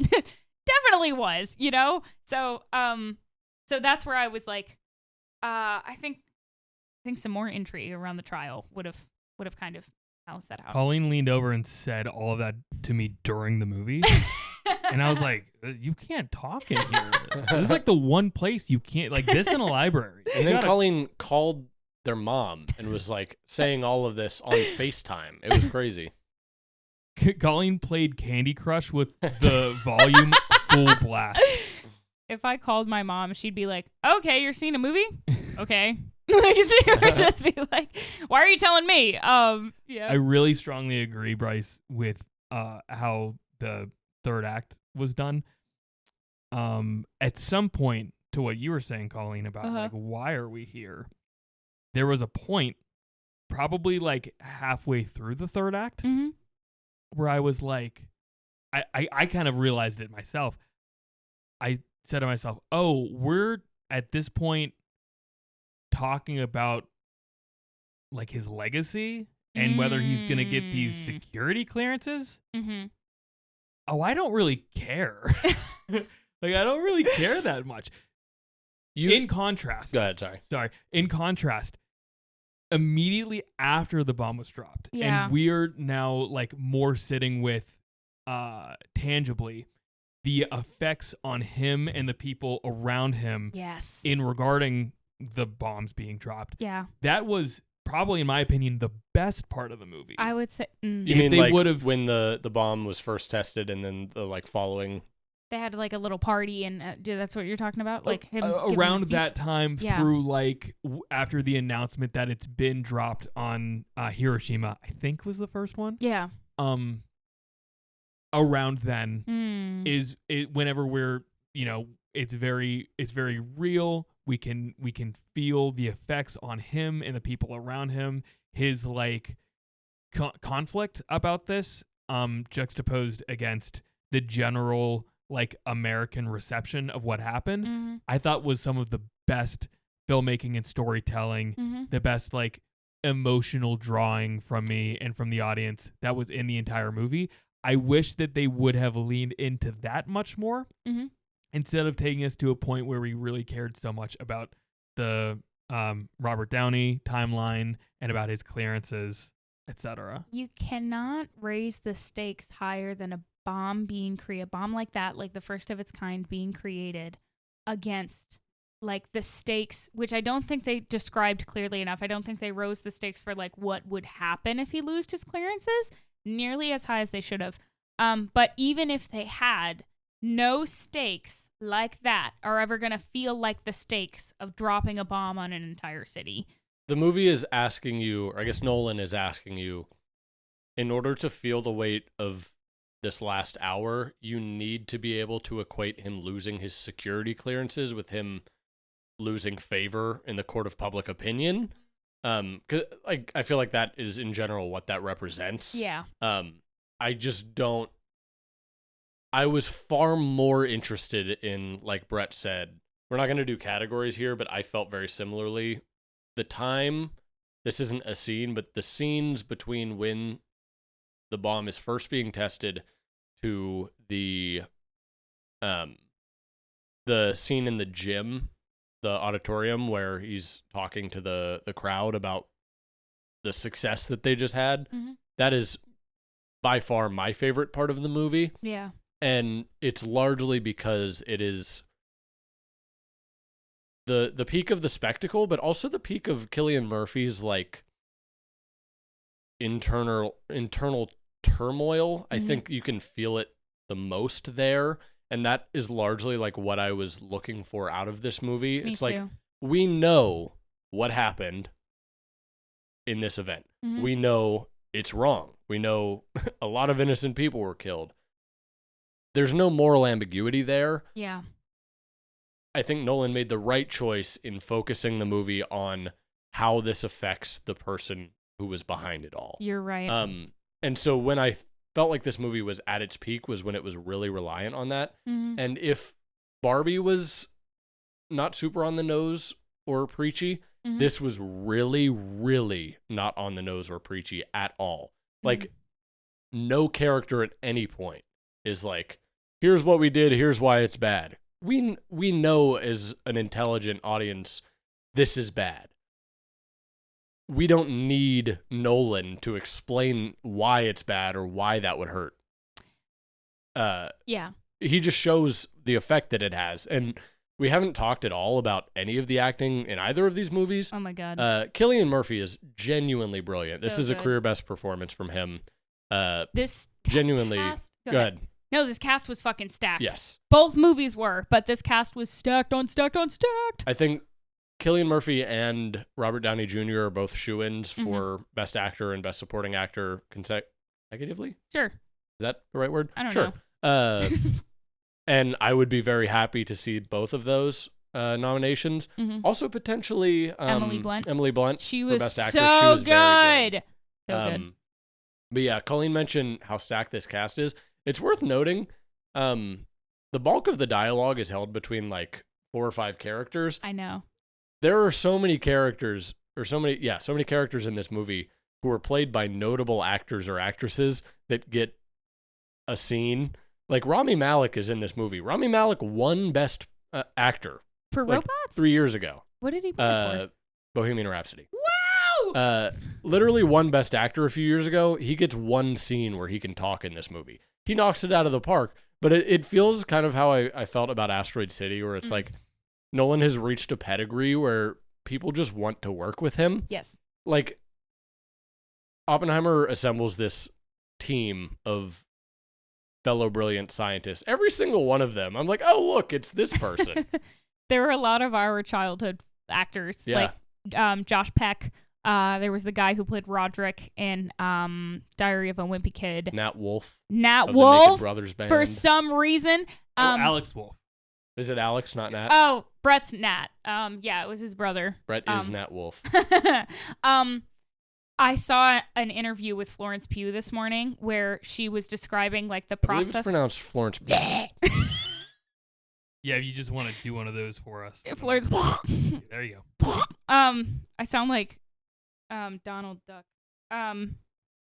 Definitely was, you know? So, so that's where I was like, I think some more intrigue around the trial would have kind of balanced that out. Colleen leaned over and said all of that to me during the movie. And I was like, you can't talk in here. This is like the one place you can't, like this in a library. And then Colleen called their mom and was like saying all of this on FaceTime. It was crazy. Colleen played Candy Crush with the volume full blast. If I called my mom, she'd be like, okay, you're seeing a movie? Okay. Like, she would just be like, why are you telling me? Yeah. I really strongly agree, Bryce, with how the third act was done. At some point, to what you were saying, Colleen, about like, why are we here? There was a point, probably like halfway through the third act, where I was like, I kind of realized it myself. I said to myself, oh, we're at this point talking about like his legacy and whether he's going to get these security clearances. Oh, I don't really care. Like, I don't really care that much. In contrast. Go ahead, sorry. In contrast, immediately after the bomb was dropped, yeah. and we're now like more sitting with tangibly the effects on him and the people around him. Yes. In regarding the bombs being dropped. Yeah. That was probably, in my opinion, the best part of the movie. I would say. You mean like when the bomb was first tested and then the like following? They had like a little party, and that's what you're talking about? Like him around that time, yeah. through like after the announcement that it's been dropped on Hiroshima, I think was the first one. Yeah. Around then is it whenever we're, you know, it's very real. We can feel the effects on him and the people around him. his like conflict about this juxtaposed against the general like American reception of what happened, I thought was some of the best filmmaking and storytelling, the best like emotional drawing from me and from the audience that was in the entire movie. I wish that they would have leaned into that much more instead of taking us to a point where we really cared so much about the Robert Downey timeline and about his clearances, etc. You cannot raise the stakes higher than a bomb like that, like the first of its kind being created, against like the stakes, which I don't think they described clearly enough. I don't think they rose the stakes for like what would happen if he lost his clearances nearly as high as they should have. But even if they had, no stakes like that are ever going to feel like the stakes of dropping a bomb on an entire city. The movie is asking you, or I guess Nolan is asking you, in order to feel the weight of this last hour, you need to be able to equate him losing his security clearances with him losing favor in the court of public opinion. 'Cause, like, I feel like that is in general what that represents. Yeah. I just don't. I was far more interested in, like Brett said, we're not going to do categories here, but I felt very similarly. The time, this isn't a scene, but the scenes between when the bomb is first being tested to the scene in the gym, the auditorium where he's talking to the crowd about the success that they just had. That is by far my favorite part of the movie. Yeah. And it's largely because it is the peak of the spectacle, but also the peak of Cillian Murphy's like internal turmoil. I think you can feel it the most there, and that is largely like what I was looking for out of this movie. Me it's too. like we know what happened in this event. We know it's wrong. We know a lot of innocent people were killed. There's no moral ambiguity there. Yeah. I think Nolan made the right choice in focusing the movie on how this affects the person who was behind it all. You're right. And so when I felt like this movie was at its peak was when it was really reliant on that. And if Barbie was not super on the nose or preachy, this was really, really not on the nose or preachy at all. Like, no character at any point is like, here's what we did, here's why it's bad. We know as an intelligent audience, this is bad. We don't need Nolan to explain why it's bad or why that would hurt. Yeah. He just shows the effect that it has. And we haven't talked at all about any of the acting in either of these movies. Oh my God. Cillian Murphy is genuinely brilliant. This So is a good. career best performance from him. This genuinely cast, good. No, this cast was fucking stacked. Yes. Both movies were, but this cast was stacked on stacked on stacked. I think Cillian Murphy and Robert Downey Jr. are both shoo-ins for Best Actor and Best Supporting Actor consecutively. Sure. Is that the right word? I don't know. know. And I would be very happy to see both of those nominations. Also, potentially Emily Blunt. Emily Blunt She for was Best so Actress. She was very good. So good. But yeah, Colleen mentioned how stacked this cast is. It's worth noting, the bulk of the dialogue is held between like 4 or 5 characters. I know. There are so many characters, or so many characters in this movie who are played by notable actors or actresses that get a scene. Like Rami Malek is in this movie. Rami Malek won Best Actor For like robots? 3 years ago. What did he play Bohemian Rhapsody. Wow! Literally won Best Actor a few years ago. He gets one scene where he can talk in this movie. He knocks it out of the park. But it feels kind of how I felt about Asteroid City, where it's like Nolan has reached a pedigree where people just want to work with him. Yes. Like, Oppenheimer assembles this team of fellow brilliant scientists. Every single one of them, I'm like, oh, look, it's this person. There were a lot of our childhood actors. Yeah. Like Josh Peck. There was the guy who played Roderick in Diary of a Wimpy Kid. Nat Wolff. Nat of the Wolff. Naked Brothers band. For some reason. Alex Wolff. Is it Alex, not Nat? Oh, Brett's Nat. Yeah, it was his brother. Brett is Nat Wolff. I saw an interview with Florence Pugh this morning where she was describing like the I believe process. it's pronounced Florence. Yeah, if you just want to do one of those for us. Florence. There you go. I sound like Donald Duck. Why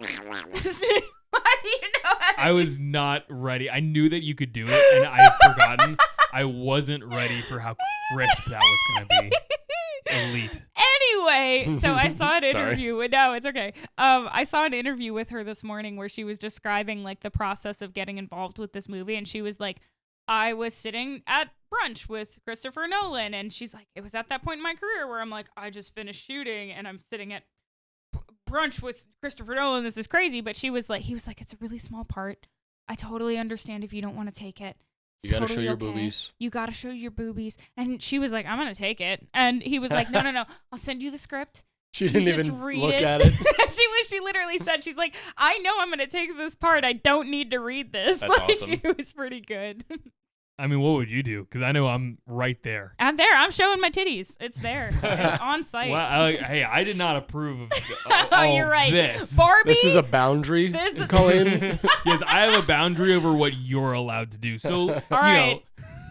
do you know how to I was not ready. I knew that you could do it, and I had forgotten. I wasn't ready for how crisp that was going to be. Elite. Anyway, so I saw an Sorry. interview. No, it's okay. I saw an interview with her this morning where she was describing like the process of getting involved with this movie, and she was like, I was sitting at brunch with Christopher Nolan, and she's like, it was at that point in my career where I'm like, I just finished shooting, and I'm sitting at brunch with Christopher Nolan. This is crazy. But he was like, it's a really small part. I totally understand if you don't want to take it. You gotta Totally show your okay. boobies. You gotta show your boobies. And she was like, I'm gonna take it. And he was like, no. I'll send you the script. She didn't just even read look it. at it. She literally said, she's like, I know I'm gonna take this part. I don't need to read this. That's like, awesome. It was pretty good. I mean, what would you do? Because I know I'm right there. I'm there. I'm showing my titties. It's there. It's on site. Well, hey, I did not approve of Oh, you're right. this. Barbie. This is a boundary, Colleen. Yes, I have a boundary over what you're allowed to do. So, All right.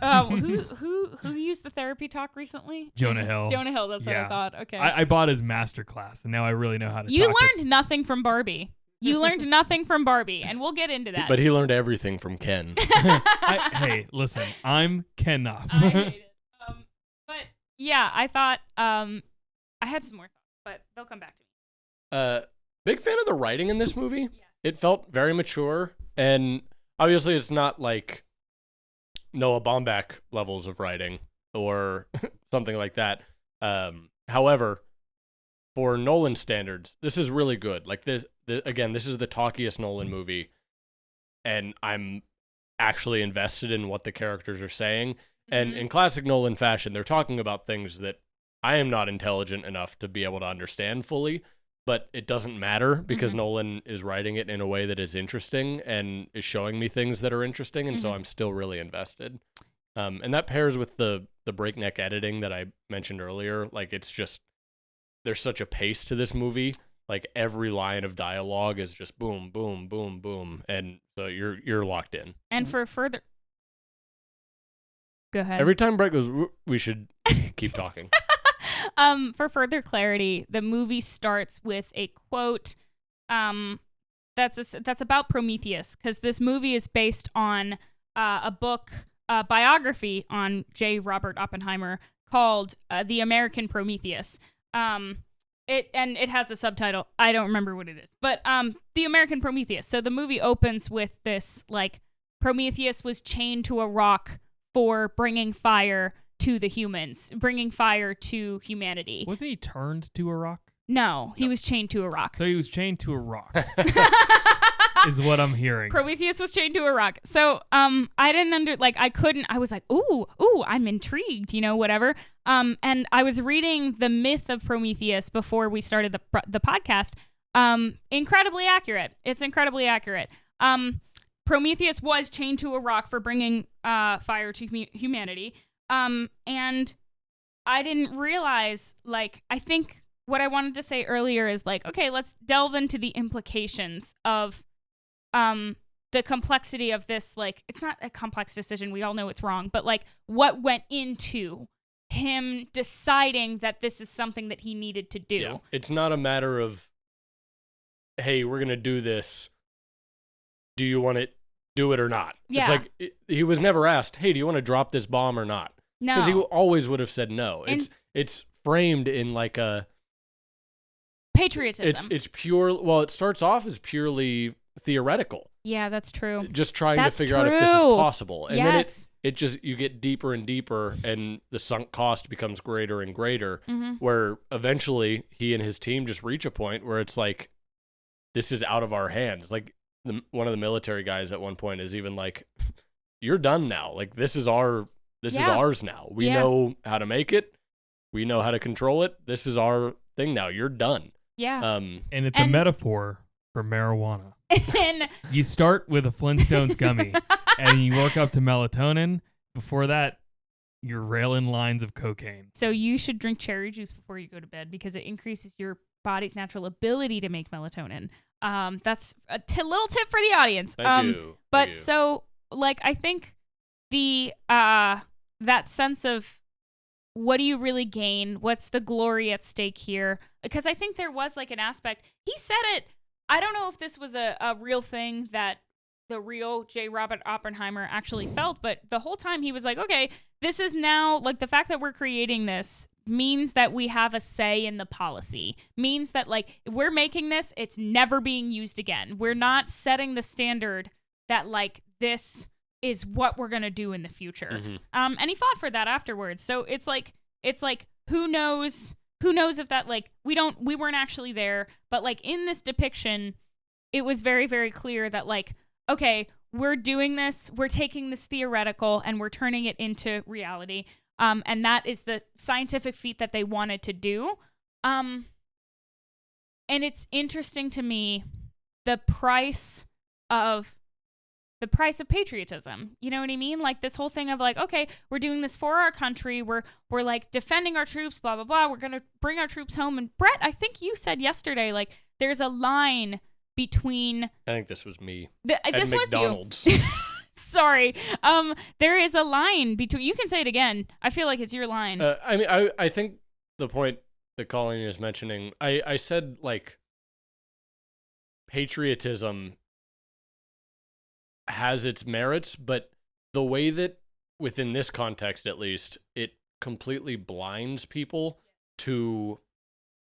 Who used the therapy talk recently? Jonah Hill. Jonah Hill. That's what I Yeah. thought. Okay. I bought his master class, and now I really know how to You talk learned nothing from Barbie. You learned nothing from Barbie, and we'll get into that. But he learned everything from Ken. Hey, listen, I'm Ken Knopf. I hate it. But yeah, I thought I had some more thoughts, but they'll come back to me. Big fan of the writing in this movie. Yes. It felt very mature, and obviously it's not like Noah Baumbach levels of writing or something like that. However, for Nolan standards, this is really good. Like this is the talkiest Nolan movie, and I'm actually invested in what the characters are saying. And in classic Nolan fashion, they're talking about things that I am not intelligent enough to be able to understand fully, but it doesn't matter because Nolan is writing it in a way that is interesting and is showing me things that are interesting, and so I'm still really invested. And that pairs with the breakneck editing that I mentioned earlier. Like, it's just, there's such a pace to this movie. Like, every line of dialogue is just boom, boom, boom, boom, and so you're locked in. And for further, go ahead. Every time Brett goes, we should keep talking. For further clarity, the movie starts with a quote that's about Prometheus, because this movie is based on a book, biography on J. Robert Oppenheimer called The American Prometheus. It has a subtitle. I don't remember what it is, but The American Prometheus. So the movie opens with this, like, Prometheus was chained to a rock for bringing fire to the humans, bringing fire to humanity. Wasn't he turned to a rock? No, he was chained to a rock. So he was chained to a rock, is what I'm hearing. Prometheus was chained to a rock. So I was like, ooh, I'm intrigued, whatever. And I was reading the myth of Prometheus before we started the podcast. Incredibly accurate. It's incredibly accurate. Prometheus was chained to a rock for bringing fire to humanity. And I didn't realize, like, I think what I wanted to say earlier is, like, okay, let's delve into the implications of the complexity of this. Like, it's not a complex decision. We all know it's wrong, but, like, what went into him deciding that this is something that he needed to do. Yeah. It's not a matter of, hey, we're going to do this. Do you want to do it or not? Yeah. It's like, he was never asked, hey, do you want to drop this bomb or not? No. Because he always would have said no. And It's framed in like a patriotism. It's pure. Well, it starts off as purely theoretical, Yeah, that's true. just trying That's to figure out if this is true. possible, and Yes. then it just, you get deeper and deeper, and the sunk cost becomes greater and greater. Mhm. Where eventually he and his team just reach a point where it's like, this is out of our hands. Like, one of the military guys at one point is even like, you're done now. Like, this is ours now. We Yeah. know how to make it. We know how to control it. This is our thing now. You're done. Yeah. And it's a metaphor for marijuana. And You start with a Flintstones gummy, and you work up to melatonin. Before that, you're railing lines of cocaine. so you should drink cherry juice before you go to bed because it increases your body's natural ability to make melatonin. That's a little tip for the audience. Thank you. But so, like, I think the that sense of what do you really gain? What's the glory at stake here? Because I think there was like an aspect. He said it. I don't know if this was a real thing that the real J. Robert Oppenheimer actually felt, but the whole time he was like, okay, this is now, like, the fact that we're creating this means that we have a say in the policy, means that, like, if we're making this, it's never being used again. We're not setting the standard that, like, this is what we're going to do in the future. Mm-hmm. And he fought for that afterwards. So it's like, who knows if that, like, we weren't actually there, but, like, in this depiction, it was very, very clear that, like, okay, we're doing this, we're taking this theoretical and we're turning it into reality. And that is the scientific feat that they wanted to do. And it's interesting to me, the price of patriotism. You know what I mean? Like, this whole thing of, like, okay, we're doing this for our country. We're like defending our troops, blah, blah, blah. We're going to bring our troops home. And Brett, I think you said yesterday, like, there's a line between, I think this was me. This at McDonald's. was you. Sorry. There is a line between, you can say it again. I feel like it's your line. I mean, I think the point that Colleen is mentioning, I said, like, patriotism has its merits, but the way that, within this context at least, it completely blinds people to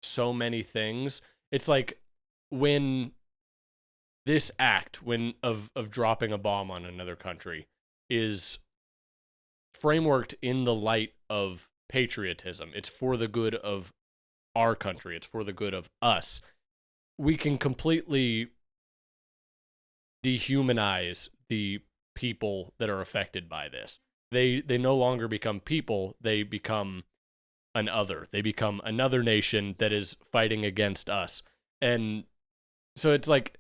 so many things. It's like when this act of dropping a bomb on another country is frameworked in the light of patriotism. It's for the good of our country. It's for the good of us. We can completely dehumanize the people that are affected by this. They no longer become people. They become an other. They become another nation that is fighting against us. And so it's like,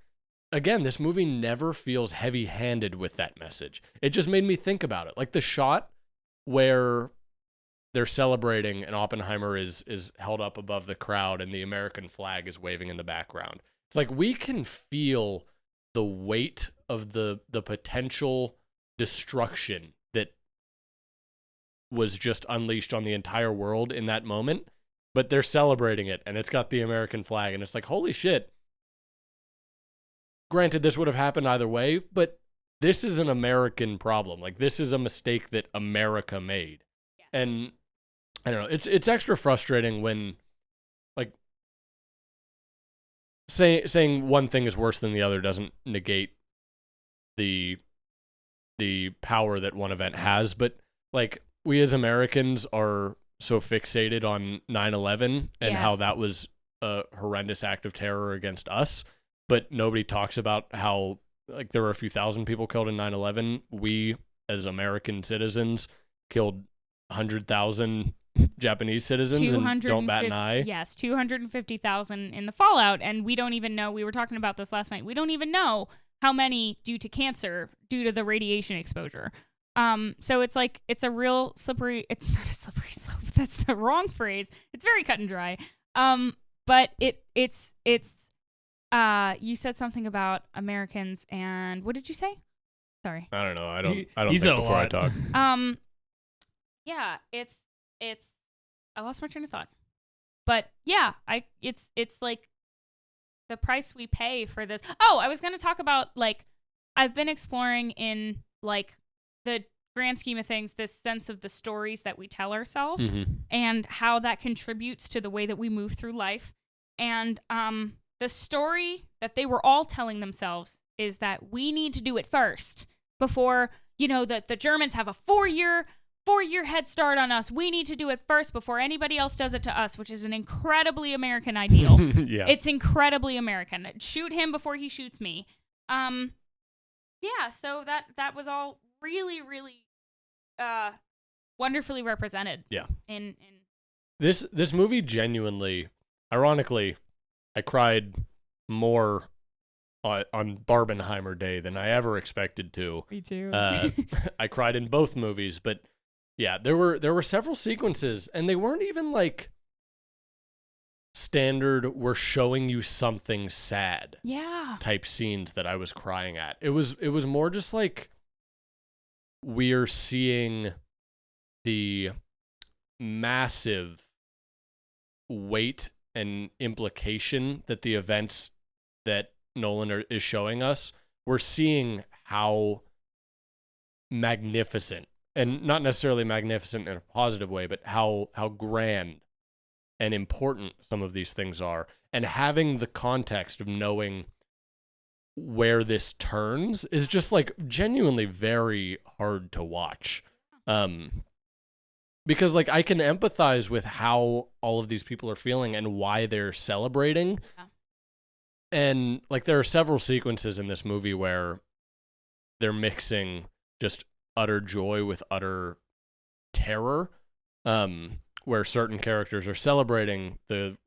again, this movie never feels heavy-handed with that message. It just made me think about it. Like the shot where they're celebrating and Oppenheimer is held up above the crowd and the American flag is waving in the background. It's like we can feel the weight of the potential destruction that was just unleashed on the entire world in that moment, but they're celebrating it and it's got the American flag and it's like, holy shit. Granted, this would have happened either way, but this is an American problem. Like, this is a mistake that America made. Yes. And I don't know, it's extra frustrating when, like, saying one thing is worse than the other doesn't negate the power that one event has. But, like, we as Americans are so fixated on 9/11 and how that was a horrendous act of terror against us. But nobody talks about how, like, there were a few thousand people killed in 9/11. We, as American citizens, killed 100,000 Japanese citizens and don't bat an eye. Yes, 250,000 in the fallout. And we don't even know, we were talking about this last night, we don't even know how many due to cancer, due to the radiation exposure. So it's like, it's a real slippery, it's not a slippery slope, that's the wrong phrase. It's very cut and dry. But it's you said something about Americans, and what did you say? Sorry. I don't know. I don't think before I talk. Yeah, it's I lost my train of thought. But yeah, it's like the price we pay for this. Oh, I was going to talk about, like, I've been exploring in, like, the grand scheme of things, this sense of the stories that we tell ourselves and how that contributes to the way that we move through life. And the story that they were all telling themselves is that we need to do it first before, you know, that the Germans have a four-year head start on us. We need to do it first before anybody else does it to us, which is an incredibly American ideal. Yeah. It's incredibly American. Shoot him before he shoots me. Yeah, so that was all really, really wonderfully represented. Yeah. In This movie genuinely, ironically, I cried more on Barbenheimer Day than I ever expected to. Me too. I cried in both movies, but yeah, there were several sequences, and they weren't even like standard we're showing you something sad Yeah. type scenes that I was crying at. It was more just like we're seeing the massive weight and implication that the events that Nolan is showing us. We're seeing how magnificent, and not necessarily magnificent in a positive way, but how grand and important some of these things are, and having the context of knowing where this turns is just like genuinely very hard to watch. Because like I can empathize with how all of these people are feeling and why they're celebrating. Yeah. And like there are several sequences in this movie where they're mixing just utter joy with utter terror, where certain characters are celebrating the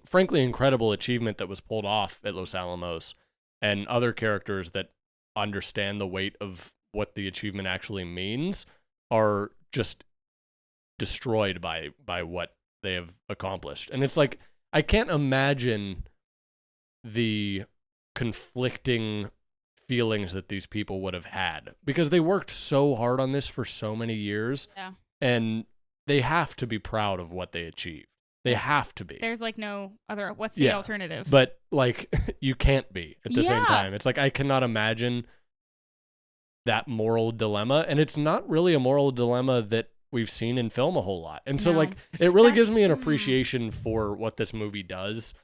frankly incredible achievement that was pulled off at Los Alamos, and other characters that understand the weight of what the achievement actually means are just destroyed by what they have accomplished. And it's like I can't imagine the conflicting feelings that these people would have had, because they worked so hard on this for so many years. Yeah. And they have to be proud of what they achieved. They have to be. There's like no other. What's the alternative? But like you can't be at the same Yeah. time. It's like I cannot imagine that moral dilemma, and it's not really a moral dilemma that we've seen in film a whole lot. And so No. like it really That's- gives me an appreciation for what this movie does.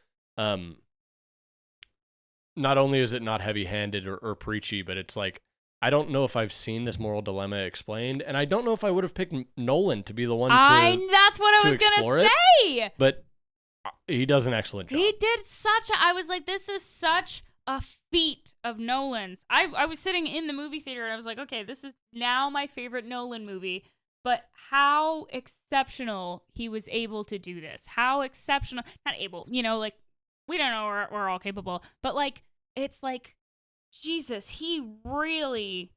Not only is it not heavy-handed or preachy, but it's like I don't know if I've seen this moral dilemma explained, and I don't know if I would have picked Nolan to be the one That's what I to was explore gonna it. say. but he does an excellent job. He did I was like, this is such a feat of Nolan's. I was sitting in the movie theater and I was like, okay, this is now my favorite Nolan movie. But how exceptional he was able to do this. How exceptional, not able, like, we don't know we're all capable. But like, it's like, Jesus, he really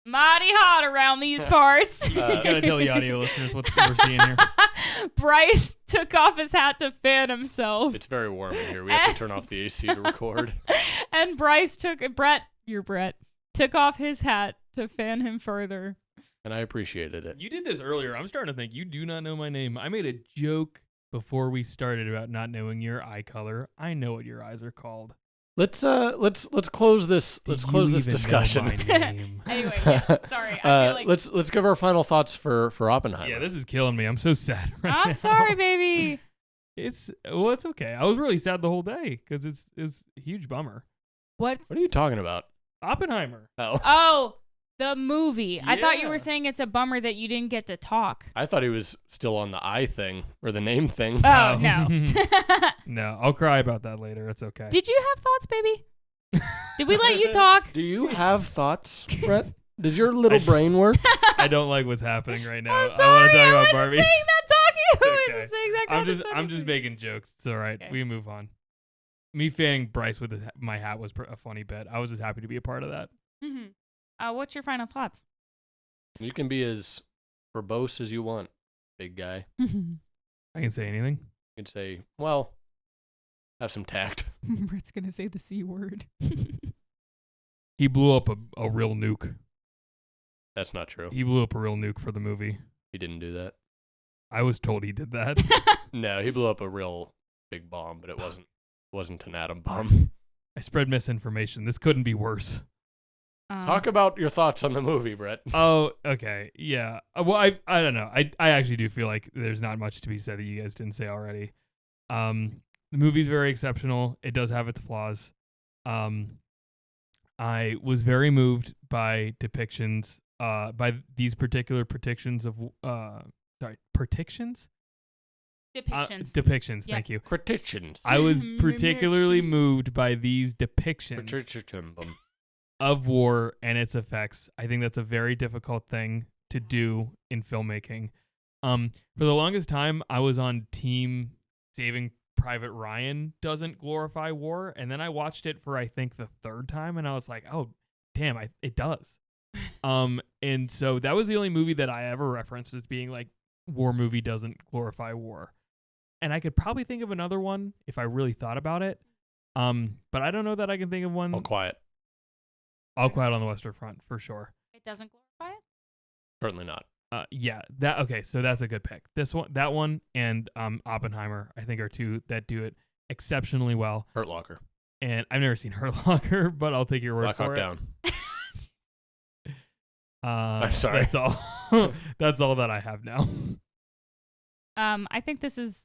mighty hot around these parts. You gotta tell the audio listeners what we're seeing here. Bryce took off his hat to fan himself. It's very warm in here. We have to turn off the AC to record. And Bryce took took off his hat to fan him further. And I appreciated it. You did this earlier. I'm starting to think you do not know my name. I made a joke before we started about not knowing your eye color. I know what your eyes are called. Let's close this. Let's close this discussion. Anyway, yes, sorry. I feel like Let's give our final thoughts for Oppenheimer. Yeah, this is killing me. I'm so sad right now. I'm sorry, baby. It's okay. I was really sad the whole day because it's a huge bummer. What? What are you talking about? Oppenheimer. Oh, the movie. I thought you Yeah. were saying it's a bummer that you didn't get to talk. I thought he was still on the eye thing or the name thing. Oh, no. No, I'll cry about that later. It's okay. Did you have thoughts, baby? Did we let you talk? Do you have thoughts, Brett? Does your little brain work? I don't like what's happening right now. I'm I want sorry. to talk I about wasn't Barbie. saying that talking. I okay. wasn't saying that kind of stuff. I'm just making jokes. It's all right. Okay. We move on. Me fanning Bryce with my hat was a funny bit. I was just happy to be a part of that. Mm-hmm. What's your final thoughts? You can be as verbose as you want, big guy. I can say anything. You can say, well, have some tact. Brett's gonna say the C word. He blew up a real nuke. That's not true. He blew up a real nuke for the movie. He didn't do that. I was told he did that. No, he blew up a real big bomb, but it wasn't an atom bomb. I spread misinformation. This couldn't be worse. Talk about your thoughts on the movie, Brett. Oh, okay. Yeah. Well, I don't know. I actually do feel like there's not much to be said that you guys didn't say already. The movie's very exceptional. It does have its flaws. I was very moved by depictions, by these particular predictions of, predictions? Depictions, Yeah. thank you. Criticions. I was particularly moved by these depictions of war and its effects. I think that's a very difficult thing to do in filmmaking. For the longest time, I was on team Saving Private Ryan doesn't glorify war, and then I watched it for I think the third time, and I was like, oh, damn, it does. And so that was the only movie that I ever referenced as being like war movie doesn't glorify war. And I could probably think of another one if I really thought about it. But I don't know that I can think of one. All Quiet. All Quiet on the Western Front, for sure. It doesn't glorify it? Certainly not. Yeah, so that's a good pick. That one, and Oppenheimer, I think, are two that do it exceptionally well. Hurt Locker. And I've never seen Hurt Locker, but I'll take your word Black for Hawk it. Down. I'm sorry. That's all. That's all that I have now. I think this is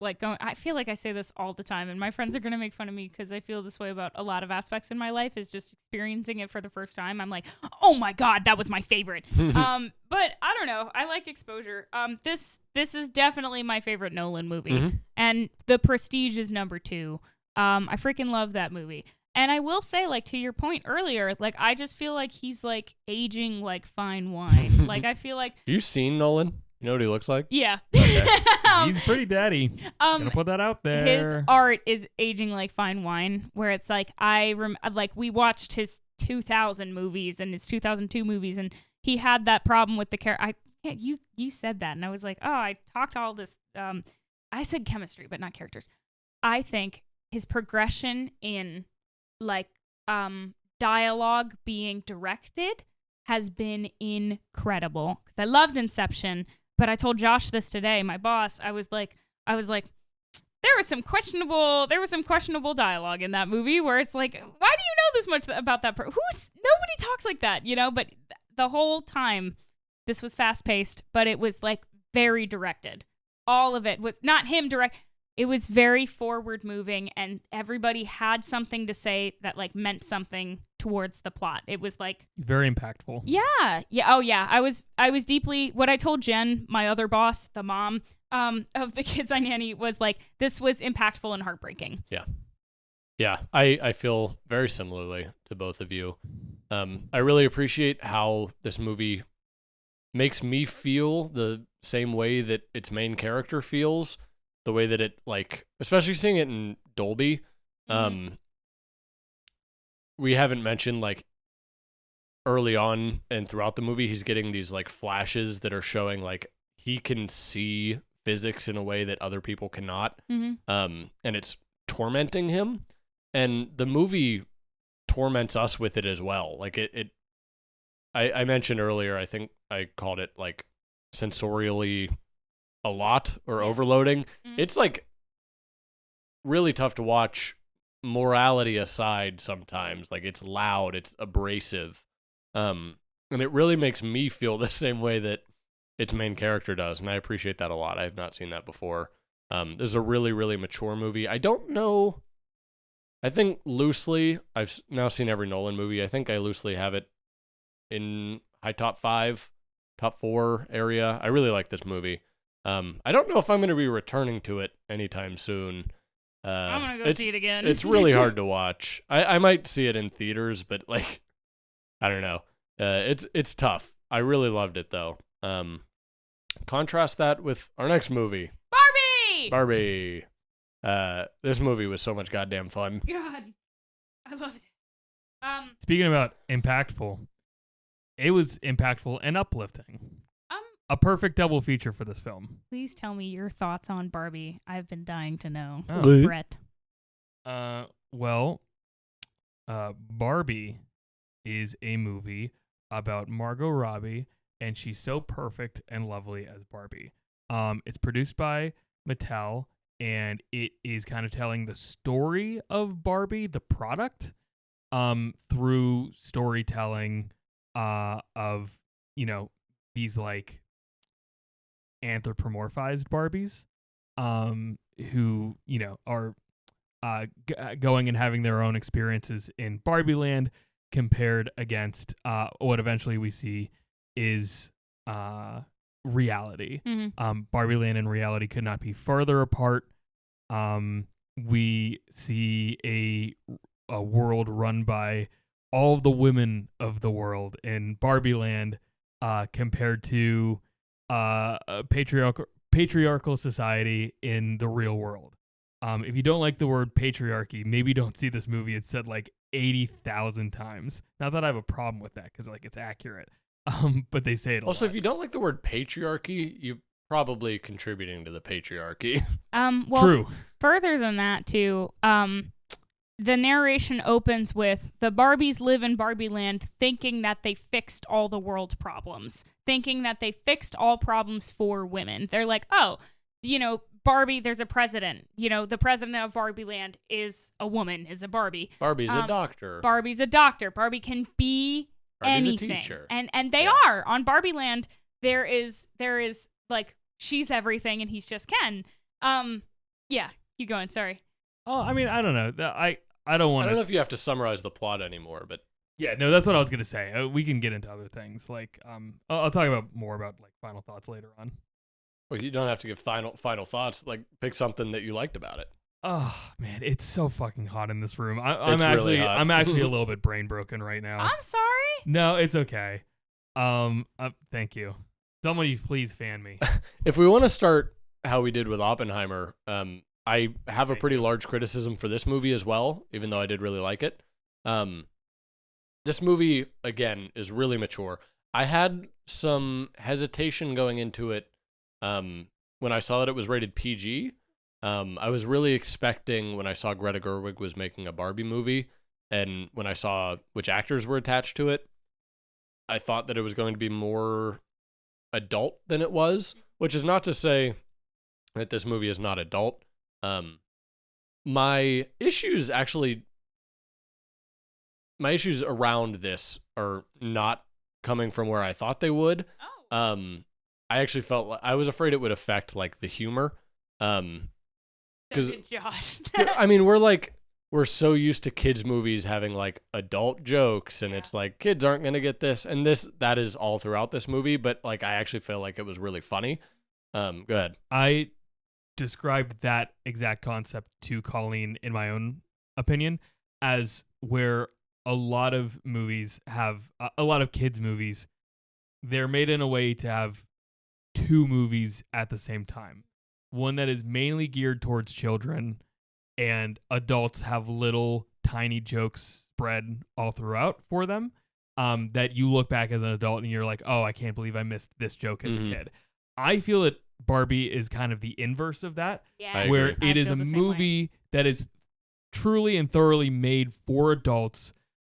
like going. I feel like I say this all the time, and my friends are gonna make fun of me because I feel this way about a lot of aspects in my life. Is just experiencing it for the first time. I'm like, oh my god, that was my favorite. But I don't know. I like exposure. This is definitely my favorite Nolan movie, and The Prestige is number 2. I freaking love that movie. And I will say, like, to your point earlier, like, I just feel like he's, like, aging like fine wine. Like, I feel like... You seen Nolan? You know what he looks like? Yeah. Okay. He's pretty daddy. Gonna put that out there. His art is aging like fine wine, where it's like, we watched his 2000 movies and his 2002 movies, and he had that problem with the character. You said that, and I was like, oh, I talked all this... I said chemistry, but not characters. I think his progression in... like dialogue being directed has been incredible. Because I loved Inception, but I told Josh this today, my boss. I was like, there was some questionable dialogue in that movie where it's like, why do you know this much about that person? Nobody talks like that, you know? But the whole time, this was fast paced, but it was like very directed. All of it was not him direct. It was very forward moving, and everybody had something to say that like meant something towards the plot. It was like very impactful. Yeah. Oh yeah. I was deeply, what I told Jen, my other boss, the mom of the kids I nanny, was like, this was impactful and heartbreaking. Yeah. Yeah. I feel very similarly to both of you. I really appreciate how this movie makes me feel the same way that its main character feels. The way that it, like, especially seeing it in Dolby, we haven't mentioned, like, early on and throughout the movie, he's getting these, like, flashes that are showing, like, he can see physics in a way that other people cannot, and it's tormenting him, and the movie torments us with it as well. Like, I mentioned earlier, I think I called it, like, sensorially... a lot or overloading. It's like really tough to watch, morality aside sometimes. Like, it's loud, it's abrasive, and it really makes me feel the same way that its main character does, and I appreciate that a lot. I have not seen that before. This is a really, really mature movie. I don't know, I think loosely, I've now seen every Nolan movie. I think I loosely have it in high top 5, top 4 area. I really like this movie. I don't know if I'm going to be returning to it anytime soon. I'm going to go see it again. It's really hard to watch. I might see it in theaters, but, like, I don't know. It's tough. I really loved it, though. Contrast that with our next movie. Barbie! This movie was so much goddamn fun. God, I loved it. Speaking about impactful, it was impactful and uplifting. A perfect double feature for this film. Please tell me your thoughts on Barbie. I've been dying to know. Oh. Brett. Barbie is a movie about Margot Robbie, and she's so perfect and lovely as Barbie. It's produced by Mattel, and it is kind of telling the story of Barbie, the product, through storytelling of, you know, these, like, anthropomorphized Barbies, who, you know, are going and having their own experiences in Barbie Land, compared against what eventually we see is reality. Barbie Land and reality could not be further apart. We see a world run by all of the women of the world in Barbie Land, compared to a patriarchal society in the real world. If you don't like the word patriarchy, maybe don't see this movie. It's said like 80,000 times. Not that I have a problem with that, because, like, it's accurate. But they say it a lot. Also, if you don't like the word patriarchy, you probably contributing to the patriarchy. Well, True. Further than that, too, the narration opens with the Barbies live in Barbie Land thinking that they fixed all the world's problems, thinking that they fixed all problems for women. They're like, oh, Barbie, there's a president. The president of Barbie Land is a woman, is a Barbie. Barbie's a doctor. Barbie's a doctor. Barbie can be Barbie's anything. a teacher. And they are. On Barbie Land, there is like, she's everything and he's just Ken. Yeah, keep going. Sorry. Oh, I mean, I don't know. I don't want I don't know to. if you have to summarize the plot anymore, but Yeah, no, that's what I was gonna say. We can get into other things. Like, I'll talk about more about like final thoughts later on. well, you don't have to give final thoughts. Like, pick something that you liked about it. Oh man, it's so fucking hot in this room. It's really hot. I'm actually a little bit brain broken right now. I'm sorry. No, it's okay. Thank you. Somebody please fan me. If we want to start how we did with Oppenheimer, I have a pretty large criticism for this movie as well, even though I did really like it. This movie, again, is really mature. I had some hesitation going into it when I saw that it was rated PG. I was really expecting, when I saw Greta Gerwig was making a Barbie movie, and when I saw which actors were attached to it, I thought that it was going to be more adult than it was, which is not to say that this movie is not adult. My issues around this are not coming from where I thought they would. Oh. I actually felt like I was afraid it would affect like the humor. Good Josh. I mean, we're so used to kids movies having like adult jokes, and it's like kids aren't gonna get this, and that is all throughout this movie. But like, I actually feel like it was really funny. Go ahead. I described that exact concept to Colleen, in my own opinion, as where a lot of movies have a lot of kids movies, they're made in a way to have two movies at the same time. One that is mainly geared towards children, and adults have little tiny jokes spread all throughout for them, that you look back as an adult and you're like, oh, I can't believe I missed this joke as a kid. I feel that Barbie is kind of the inverse of that, Yes, where I it is feel a the same movie way. that is truly and thoroughly made for adults,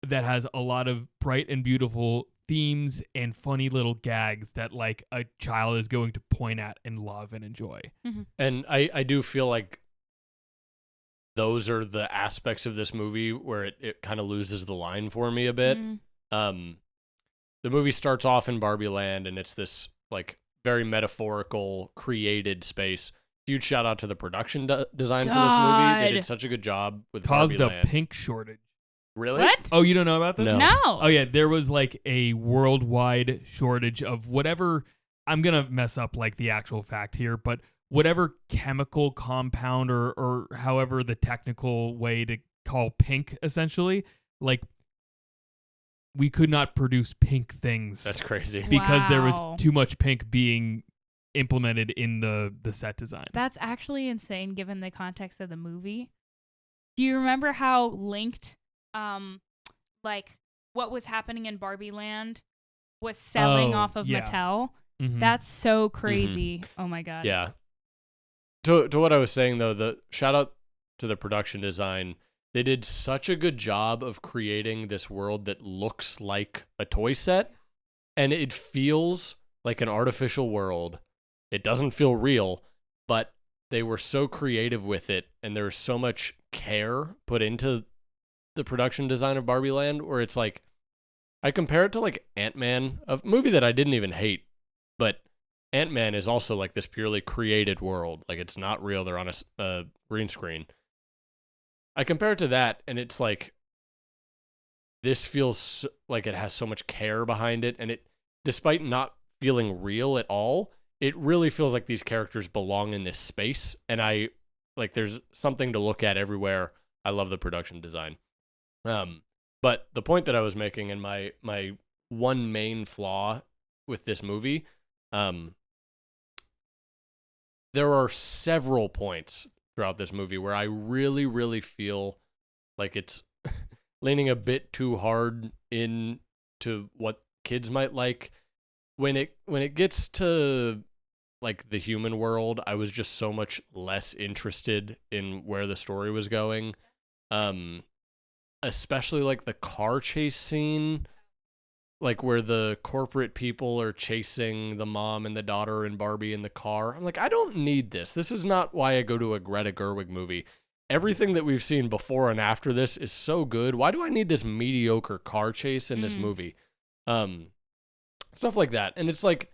that has a lot of bright and beautiful themes and funny little gags that like a child is going to point at and love and enjoy. And I do feel like those are the aspects of this movie where it kind of loses the line for me a bit. The movie starts off in Barbie Land, and it's this like very metaphorical created space. Huge shout out to the production design for this movie. They did such a good job with Caused Barbie a Land. pink shortage. Really? What? Oh, you don't know about this? No. Oh yeah, there was like a worldwide shortage of whatever. I'm gonna mess up like the actual fact here, but whatever chemical compound or however the technical way to call pink, essentially, like we could not produce pink things. That's crazy. Because there Wow. was too much pink being implemented in the set design. That's actually insane given the context of the movie. Do you remember how linked like what was happening in Barbie Land was selling off of yeah. Mattel? Mhm. That's so crazy. Oh my god. Yeah. To what I was saying though, the shout out to the production design. They did such a good job of creating this world that looks like a toy set, and it feels like an artificial world. It doesn't feel real, but they were so creative with it, and there's so much care put into the production design of Barbie Land, where it's like, I compare it to like Ant-Man, a movie that I didn't even hate, but Ant-Man is also like this purely created world. Like, it's not real. They're on a green screen. I compare it to that, and it's like, this feels like it has so much care behind it, and it, despite not feeling real at all, it really feels like these characters belong in this space, and there's something to look at everywhere. I love the production design. But the point that I was making, and my one main flaw with this movie, there are several points throughout this movie where I really, really feel like it's leaning a bit too hard into what kids might like. When it gets to like the human world, I was just so much less interested in where the story was going. Especially like the car chase scene, like where the corporate people are chasing the mom and the daughter and Barbie in the car. I'm like, I don't need this. This is not why I go to a Greta Gerwig movie. Everything that we've seen before and after this is so good. Why do I need this mediocre car chase in this movie? Stuff like that. And it's like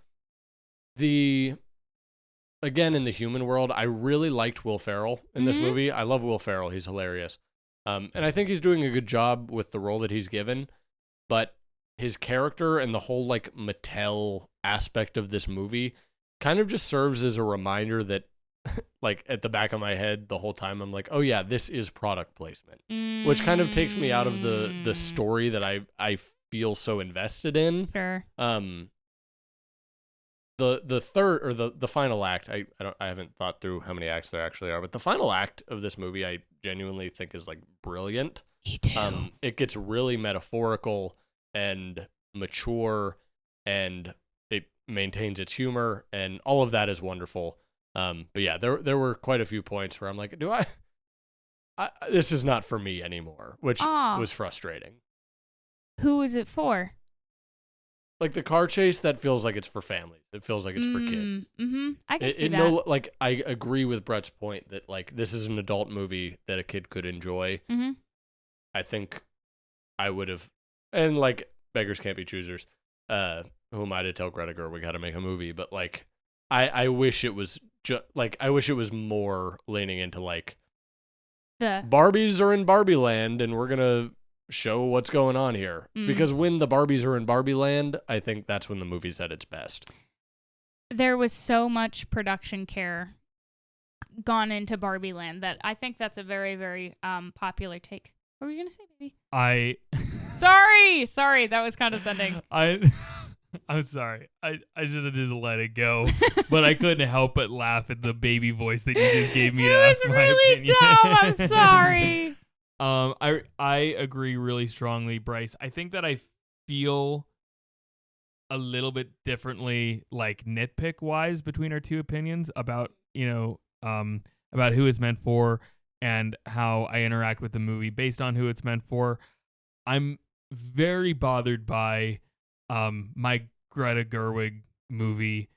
again, in the human world, I really liked Will Ferrell in this movie. I love Will Ferrell. He's hilarious. And I think he's doing a good job with the role that he's given, but his character and the whole like Mattel aspect of this movie kind of just serves as a reminder that like at the back of my head the whole time I'm like, oh yeah, this is product placement, which kind of takes me out of the story that I feel so invested in. Sure. The third or the final act, I haven't thought through how many acts there actually are, but the final act of this movie I genuinely think is like brilliant. Me too. It gets really metaphorical and mature, and it maintains its humor, and all of that is wonderful. But yeah, there were quite a few points where I'm like, this is not for me anymore, which was frustrating. Who is it for? Like the car chase, that feels like it's for families. It feels like it's for kids. Mm-hmm. I can see that. Like I agree with Brett's point that like this is an adult movie that a kid could enjoy. Mm-hmm. I think I would have, and like beggars can't be choosers. Who am I to tell Greta Gerwig how to make a movie? But like, I wish it was I wish it was more leaning into like the Barbies are in Barbie Land, and we're gonna show what's going on here. Because when the Barbies are in Barbie Land, I think that's when the movie's at its best. There was so much production care gone into Barbie Land that I think that's a very, very popular take. What were you gonna say, baby? Sorry, that was condescending. I'm sorry. I should have just let it go, but I couldn't help but laugh at the baby voice that you just gave me to ask my opinion. It was really dumb. I'm sorry. I agree really strongly, Bryce. I think that I feel a little bit differently, like nitpick wise, between our two opinions about about who it's meant for and how I interact with the movie based on who it's meant for. I'm very bothered by my Greta Gerwig movie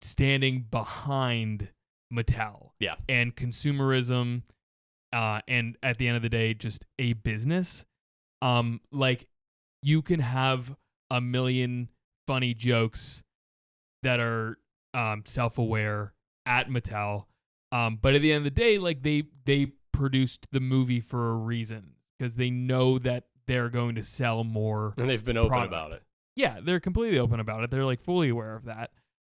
standing behind Mattel, and consumerism. And at the end of the day, just a business. Like you can have a million funny jokes that are self-aware at Mattel, but at the end of the day, like they produced the movie for a reason because they know that they're going to sell more, and they've been open about it. Yeah, they're completely open about it. They're like fully aware of that.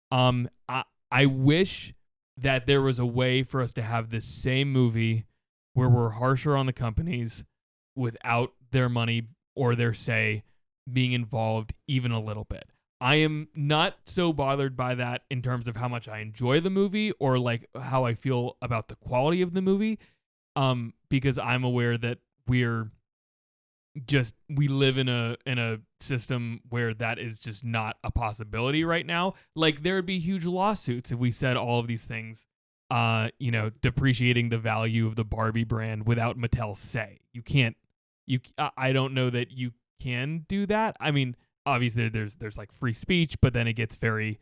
I wish that there was a way for us to have this same movie where we're harsher on the companies without their money or their say being involved even a little bit. I am not so bothered by that in terms of how much I enjoy the movie or like how I feel about the quality of the movie, because I'm aware that we live in a system where that is just not a possibility right now. Like there would be huge lawsuits if we said all of these things. Depreciating the value of the Barbie brand without Mattel's say. I don't know that you can do that. I mean, obviously there's like free speech, but then it gets very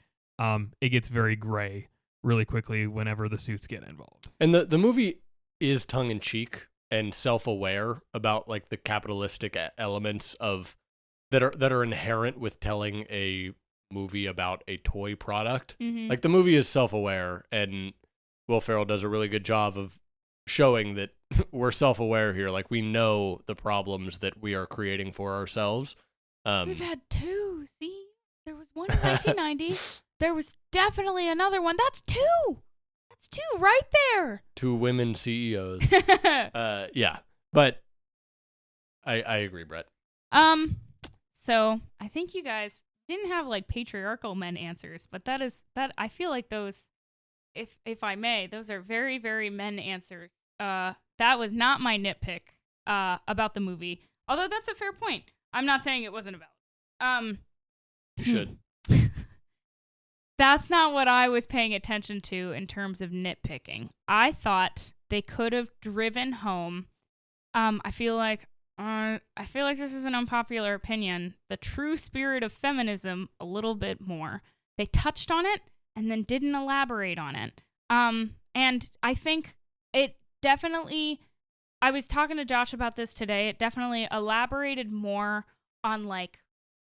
gray really quickly whenever the suits get involved. And the movie is tongue in cheek and self-aware about like the capitalistic elements of that are inherent with telling a movie about a toy product. Mm-hmm. Like the movie is self-aware, and Will Ferrell does a really good job of showing that we're self-aware here. Like we know the problems that we are creating for ourselves. We've had two. See, there was one in 1990. There was definitely another one. That's two. That's two right there. 2 women CEOs. Yeah, but I agree, Brett. So I think you guys didn't have like patriarchal men answers, but that I feel like those. If I may, those are very, very men answers. That was not my nitpick about the movie. Although that's a fair point. I'm not saying it wasn't valid. You should. That's not what I was paying attention to in terms of nitpicking. I thought they could have driven home. I feel like this is an unpopular opinion. The true spirit of feminism a little bit more. They touched on it and then didn't elaborate on it. And I think it definitely. I was talking to Josh about this today. It definitely elaborated more on like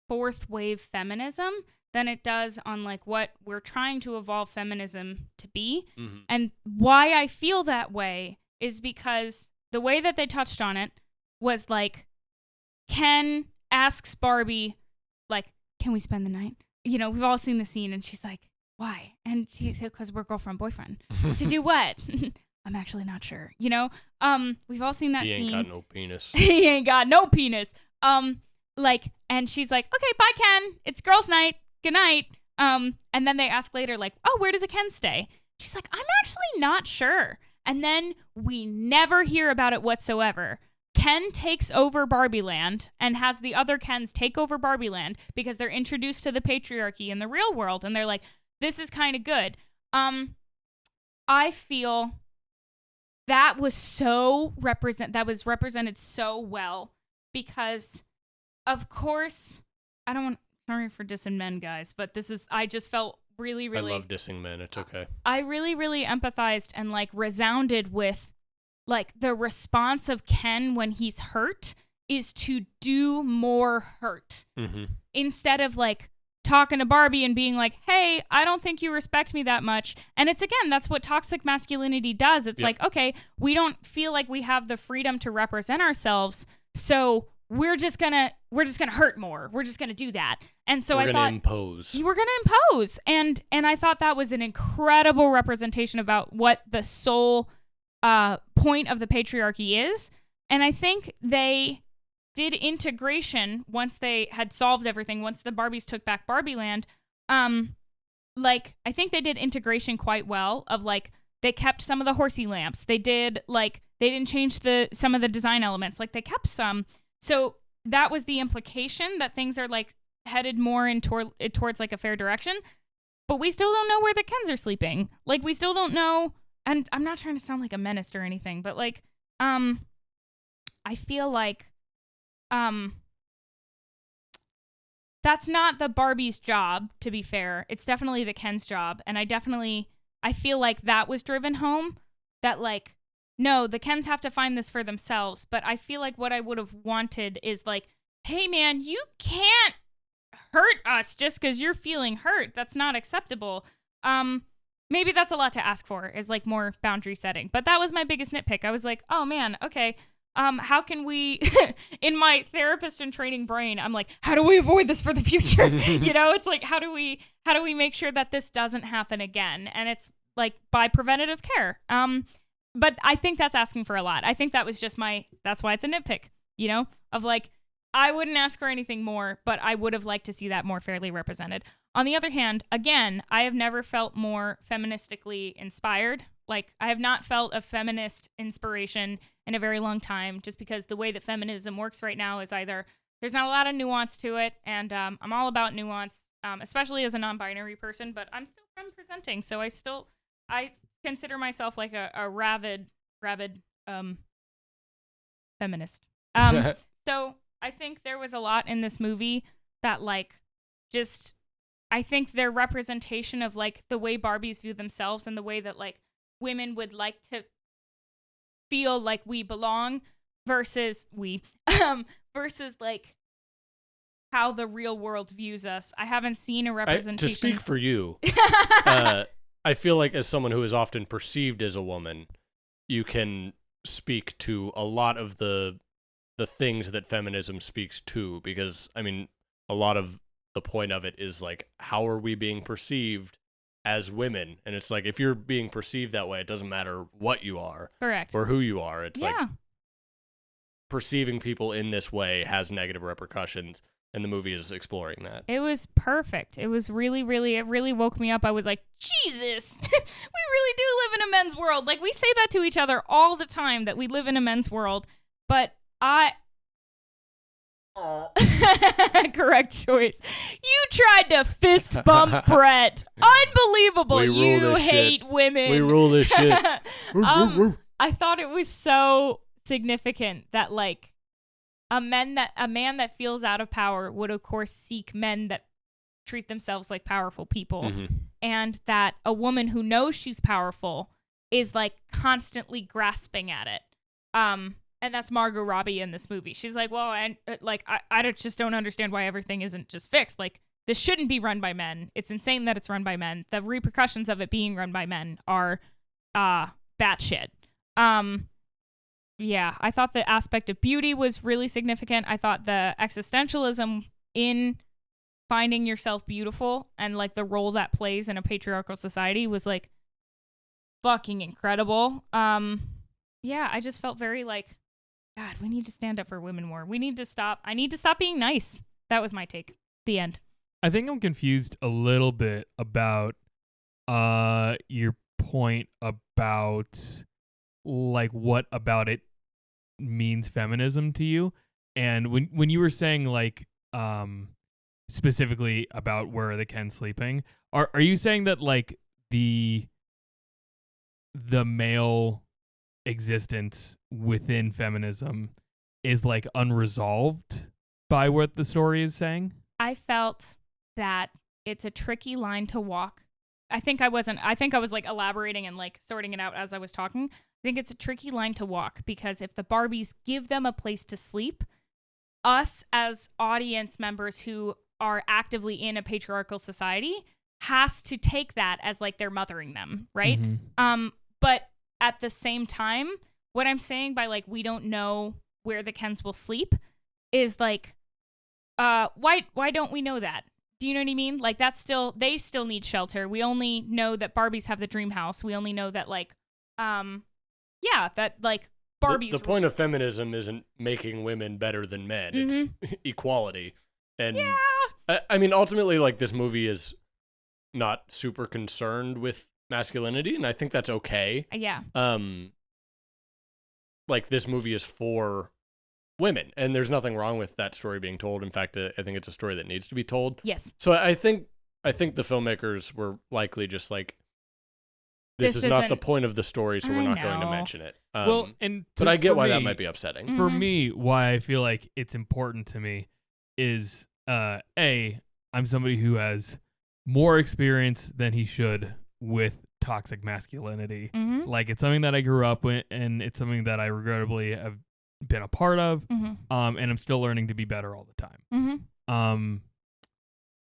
fourth wave feminism than it does on like what we're trying to evolve feminism to be. Mm-hmm. And why I feel that way is because the way that they touched on it was like, Ken asks Barbie, like, can we spend the night? You know, we've all seen the scene and she's like, why? And she said, because we're girlfriend, boyfriend. To do what? I'm actually not sure. You know, we've all seen that scene. He ain't got no penis. He ain't got no penis. Like, and she's like, okay, bye, Ken. It's girls' night. Good night. And then they ask later, like, oh, where do the Kens stay? She's like, I'm actually not sure. And then we never hear about it whatsoever. Ken takes over Barbie Land and has the other Kens take over Barbie Land because they're introduced to the patriarchy in the real world. And they're like, this is kind of good. I feel that was represented so well because, of course, sorry for dissing men, guys, but I just felt really, really. I love dissing men. It's okay. I really, really empathized and like resounded with like the response of Ken when he's hurt is to do more hurt instead of like talking to Barbie and being like, hey, I don't think you respect me that much. And it's, again, that's what toxic masculinity does. It's like, okay, we don't feel like we have the freedom to represent ourselves. So we're just gonna hurt more. We're just gonna do that. And so I thought you were gonna impose. And I thought that was an incredible representation about what the sole point of the patriarchy is. And I think they did integration once they had solved everything, once the Barbies took back Barbie Land. Like, I think they did integration quite well of like, they kept some of the horsey lamps. They did like, they didn't change some of the design elements. Like they kept some. So that was the implication that things are like headed more towards like a fair direction. But we still don't know where the Kens are sleeping. Like we still don't know. And I'm not trying to sound like a menace or anything, but like, I feel like, that's not the Barbie's job, to be fair. It's definitely the Ken's job. And I feel like that was driven home that like, no, the Kens have to find this for themselves. But I feel like what I would have wanted is like, hey man, you can't hurt us just because you're feeling hurt. That's not acceptable. Maybe that's a lot to ask for, is like more boundary setting. But that was my biggest nitpick. I was like, oh man, okay. How can we, in my therapist and training brain, I'm like, how do we avoid this for the future? You know, it's like, how do we make sure that this doesn't happen again? And it's like by preventative care. But I think that's asking for a lot. I think that was just that's why it's a nitpick, you know, of like, I wouldn't ask for anything more, but I would have liked to see that more fairly represented. On the other hand, again, I have never felt more feministically inspired. Like, I have not felt a feminist inspiration in a very long time, just because the way that feminism works right now is either there's not a lot of nuance to it, and I'm all about nuance, especially as a non-binary person, but I'm still femme-presenting, so I consider myself like a rabid feminist. So I think there was a lot in this movie that, like, just, I think their representation of, like, the way Barbies view themselves and the way that, like, women would like to feel like we belong versus like how the real world views us. I haven't seen a representation. To speak for you, I feel like as someone who is often perceived as a woman, you can speak to a lot of the things that feminism speaks to, because I mean, a lot of the point of it is like, how are we being perceived as women? And it's like, if you're being perceived that way, it doesn't matter what you are. Correct. Or who you are. It's like perceiving people in this way has negative repercussions, and the movie is exploring that. It was perfect. It was really, it really woke me up. I was like, Jesus, we really do live in a men's world. Like, we say that to each other all the time, that we live in a men's world. But Correct choice. You tried to fist bump Brett. Unbelievable. We rule You this hate shit. women. We rule this shit. I thought it was so significant that like a man that feels out of power would of course seek men that treat themselves like powerful people, and that a woman who knows she's powerful is like constantly grasping at it. And that's Margot Robbie in this movie. She's like, well, I just don't understand why everything isn't just fixed. Like, this shouldn't be run by men. It's insane that it's run by men. The repercussions of it being run by men are batshit. Yeah, I thought the aspect of beauty was really significant. I thought the existentialism in finding yourself beautiful and like the role that plays in a patriarchal society was like fucking incredible. Yeah, I just felt very like, God, we need to stand up for women more. I need to stop being nice. That was my take. The end. I think I'm confused a little bit about your point about like what about it means feminism to you. And when you were saying like specifically about where are the Ken sleeping, are you saying that like the male existence within feminism is like unresolved by what the story is saying? I felt that it's a tricky line to walk. I think I was like elaborating and like sorting it out as I was talking. I think it's a tricky line to walk because if the Barbies give them a place to sleep, us as audience members who are actively in a patriarchal society has to take that as like they're mothering them, right? But at the same time, what I'm saying by like we don't know where the Kens will sleep is like why don't we know that? Do you know what I mean? Like they still need shelter. We only know that Barbies have the dream house. We only know that like that like Barbies the point of feminism isn't making women better than men. It's equality. And I mean ultimately like this movie is not super concerned with masculinity, and I think that's okay. Yeah. Like this movie is for women, and there's nothing wrong with that story being told. In fact, I think it's a story that needs to be told. Yes. So I think the filmmakers were likely just like, this is not the point of the story, so we're not going to mention it. But I get why that might be upsetting. For me, why I feel like it's important to me is I'm somebody who has more experience than he should with toxic masculinity. Like it's something that I grew up with, and it's something that I regrettably have been a part of. And I'm still learning to be better all the time.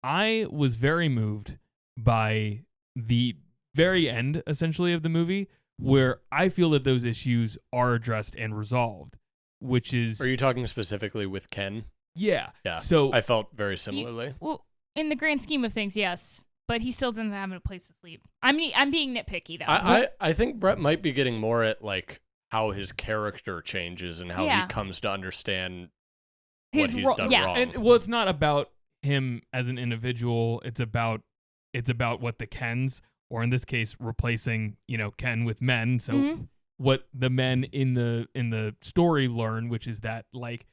I was very moved by the very end, essentially, of the movie, where I feel that those issues are addressed and resolved, which is... Are you talking specifically with Ken? Yeah. Yeah. So I felt very similarly. Well, in the grand scheme of things, yes. But he still doesn't have a place to sleep. I'm being nitpicky, though. I think Brett might be getting more at, like, how his character changes and how he comes to understand what he's done wrong. And, well, it's not about him as an individual. It's about what the Kens, or in this case, replacing, Ken with men. So what the men in the story learn, which is that, like,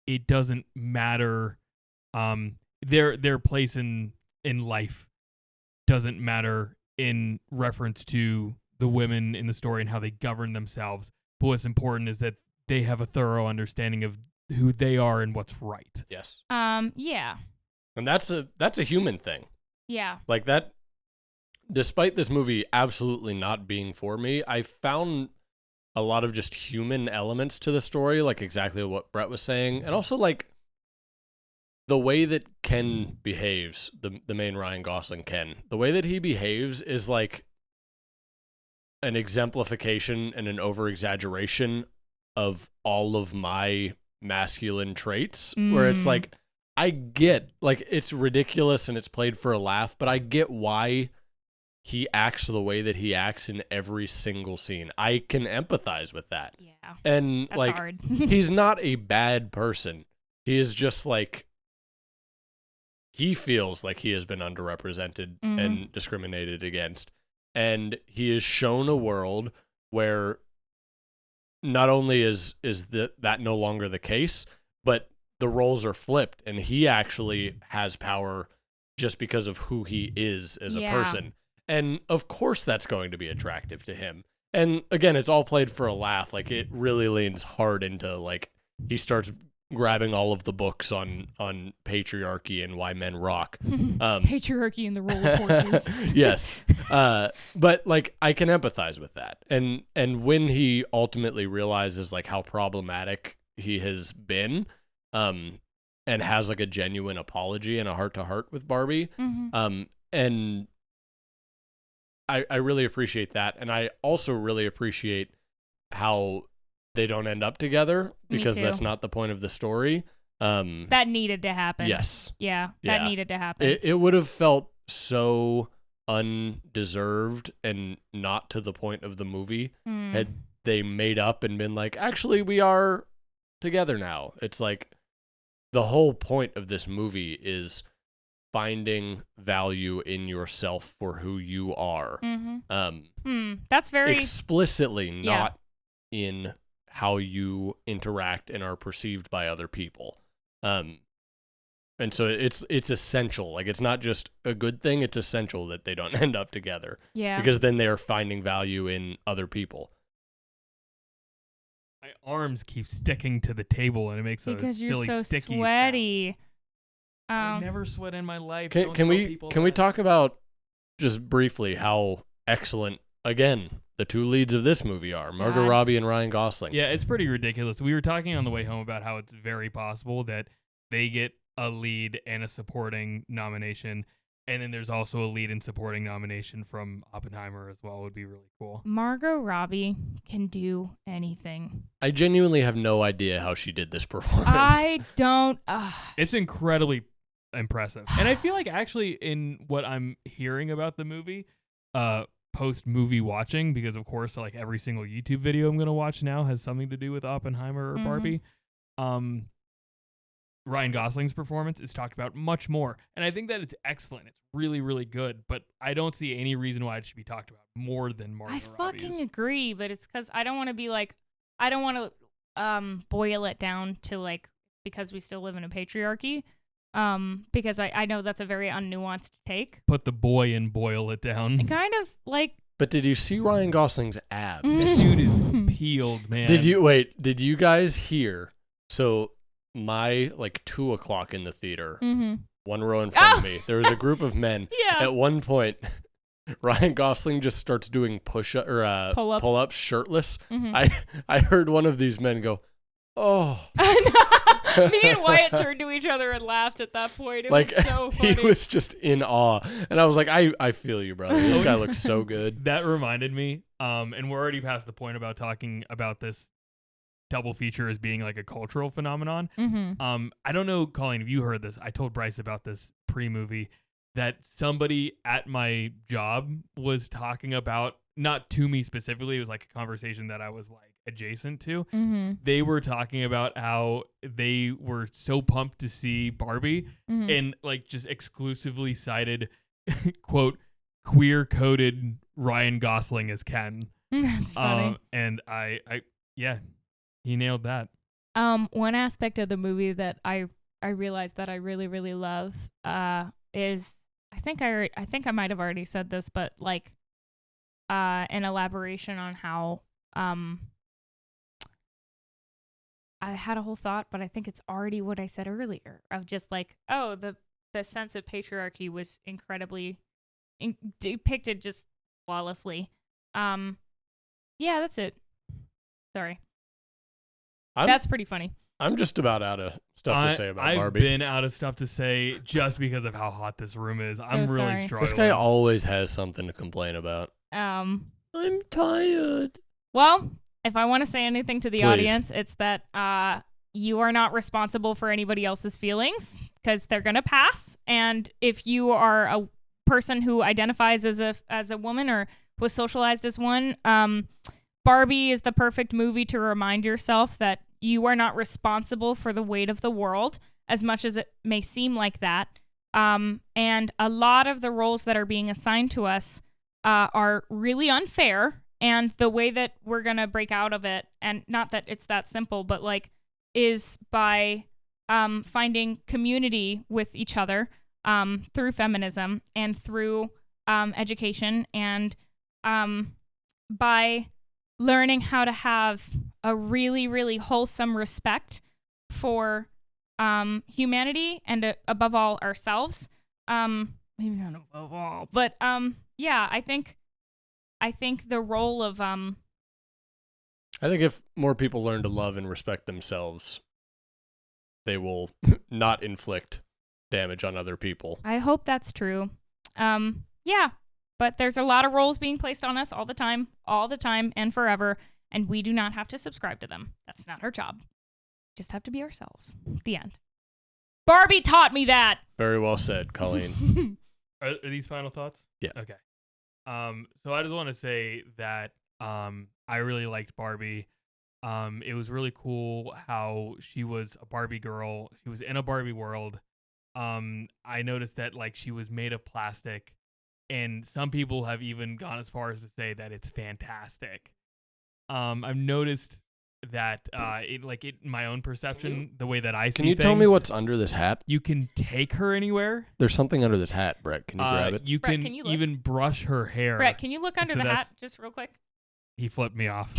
it doesn't matter, their place in life doesn't matter in reference to the women in the story and how they govern themselves. But what's important is that they have a thorough understanding of who they are and what's right. Yes. Yeah. And that's a human thing. Yeah. Like that, despite this movie absolutely not being for me, I found a lot of just human elements to the story, like exactly what Brett was saying. And also like the way that Ken behaves, the main Ryan Gosling Ken, the way that he behaves is like an exemplification and an over-exaggeration of all of my masculine traits, where it's like, I get, like, it's ridiculous and it's played for a laugh, but I get why he acts the way that he acts in every single scene. I can empathize with that. Yeah. And, That's like, hard. he's not a bad person. He is just, like, he feels like he has been underrepresented and discriminated against. And he is shown a world where not only is that no longer the case, but the roles are flipped, and he actually has power just because of who he is as a person. And of course that's going to be attractive to him. And again, it's all played for a laugh. Like, it really leans hard into, like, he starts grabbing all of the books on patriarchy and why men rock. Patriarchy and the role of horses. Yes. But like, I can empathize with that. And when he ultimately realizes like how problematic he has been, and has like a genuine apology and a heart to heart with Barbie, and I really appreciate that. And I also really appreciate how they don't end up together, because that's not the point of the story. That needed to happen. Yes. Yeah, that needed to happen. It would have felt so undeserved and not to the point of the movie had they made up and been like, actually, we are together now. It's like the whole point of this movie is finding value in yourself for who you are. That's very explicitly not in how you interact and are perceived by other people. And so it's essential. Like, it's not just a good thing, it's essential that they don't end up together. Yeah. Because then they are finding value in other people. My arms keep sticking to the table, and it makes because a you're silly so sticky sweaty. I never sweat in my life. Can we talk about just briefly how excellent, again, the two leads of this movie are Margot Robbie and Ryan Gosling? Yeah, it's pretty ridiculous. We were talking on the way home about how it's very possible that they get a lead and a supporting nomination, and then there's also a lead and supporting nomination from Oppenheimer as well. Would be really cool. Margot Robbie can do anything. I genuinely have no idea how she did this performance. I don't. It's incredibly impressive, and I feel like actually in what I'm hearing about the movie, post movie watching, because of course like every single YouTube video I'm gonna watch now has something to do with Oppenheimer or Barbie. Ryan Gosling's performance is talked about much more, and I think that it's excellent. It's really, really good, but I don't see any reason why it should be talked about more than Margot Robbie's. I fucking agree, but it's because I don't want to be like, I don't want to boil it down to like, because we still live in a patriarchy. Because I know that's a very unnuanced take. Put the boy and boil it down. I kind of like. But did you see Ryan Gosling's abs? This dude is peeled, man. Did you guys hear? So my like 2:00 in the theater, one row in front of me, there was a group of men. At one point, Ryan Gosling just starts doing pull-ups shirtless. I heard one of these men go, "Oh." Me and Wyatt turned to each other and laughed at that point. It was so funny. He was just in awe. And I was like, I feel you, brother. This guy looks so good. That reminded me, and we're already past the point about talking about this double feature as being like a cultural phenomenon. I don't know, Colleen, if you heard this. I told Bryce about this pre-movie, that somebody at my job was talking about, not to me specifically, it was like a conversation that I was like adjacent to. They were talking about how they were so pumped to see Barbie and like just exclusively cited quote queer coded Ryan Gosling as Ken. That's funny. And I he nailed that. One aspect of the movie that I realized that I really, really love is, I think I might have already said this, but like an elaboration on how I had a whole thought, but I think it's already what I said earlier, of just like, oh, the sense of patriarchy was incredibly depicted just flawlessly. Yeah, that's it. Sorry. That's pretty funny. I'm just about out of stuff to say about Barbie. I've been out of stuff to say just because of how hot this room is. I'm really struggling. This guy always has something to complain about. I'm tired. Well, if I want to say anything to the audience, it's that you are not responsible for anybody else's feelings, because they're going to pass. And if you are a person who identifies as a woman or was socialized as one, Barbie is the perfect movie to remind yourself that you are not responsible for the weight of the world, as much as it may seem like that. And a lot of the roles that are being assigned to us are really unfair. And the way that we're going to break out of it, and not that it's that simple, but like, is by finding community with each other through feminism and through education, and by learning how to have a really, really wholesome respect for humanity and above all ourselves. Maybe not above all, but yeah, I think the role of I think if more people learn to love and respect themselves, they will not inflict damage on other people. I hope that's true. Yeah, but there's a lot of roles being placed on us all the time, and forever, and we do not have to subscribe to them. That's not our job. Just have to be ourselves. The end. Barbie taught me that. Very well said, Colleen. Are these final thoughts? Yeah. Okay. So I just want to say that I really liked Barbie. It was really cool how she was a Barbie girl. She was in a Barbie world. I noticed that like she was made of plastic, and some people have even gone as far as to say that it's fantastic. I've noticed that in my own perception, the way that I see Can you things, tell me what's under this hat? you can take her anywhere. There's something under this hat, Brett. Can you grab it? You Brett, can can you look? even brush her hair. Brett, can you look under So the that's- hat just real quick? He flipped me off.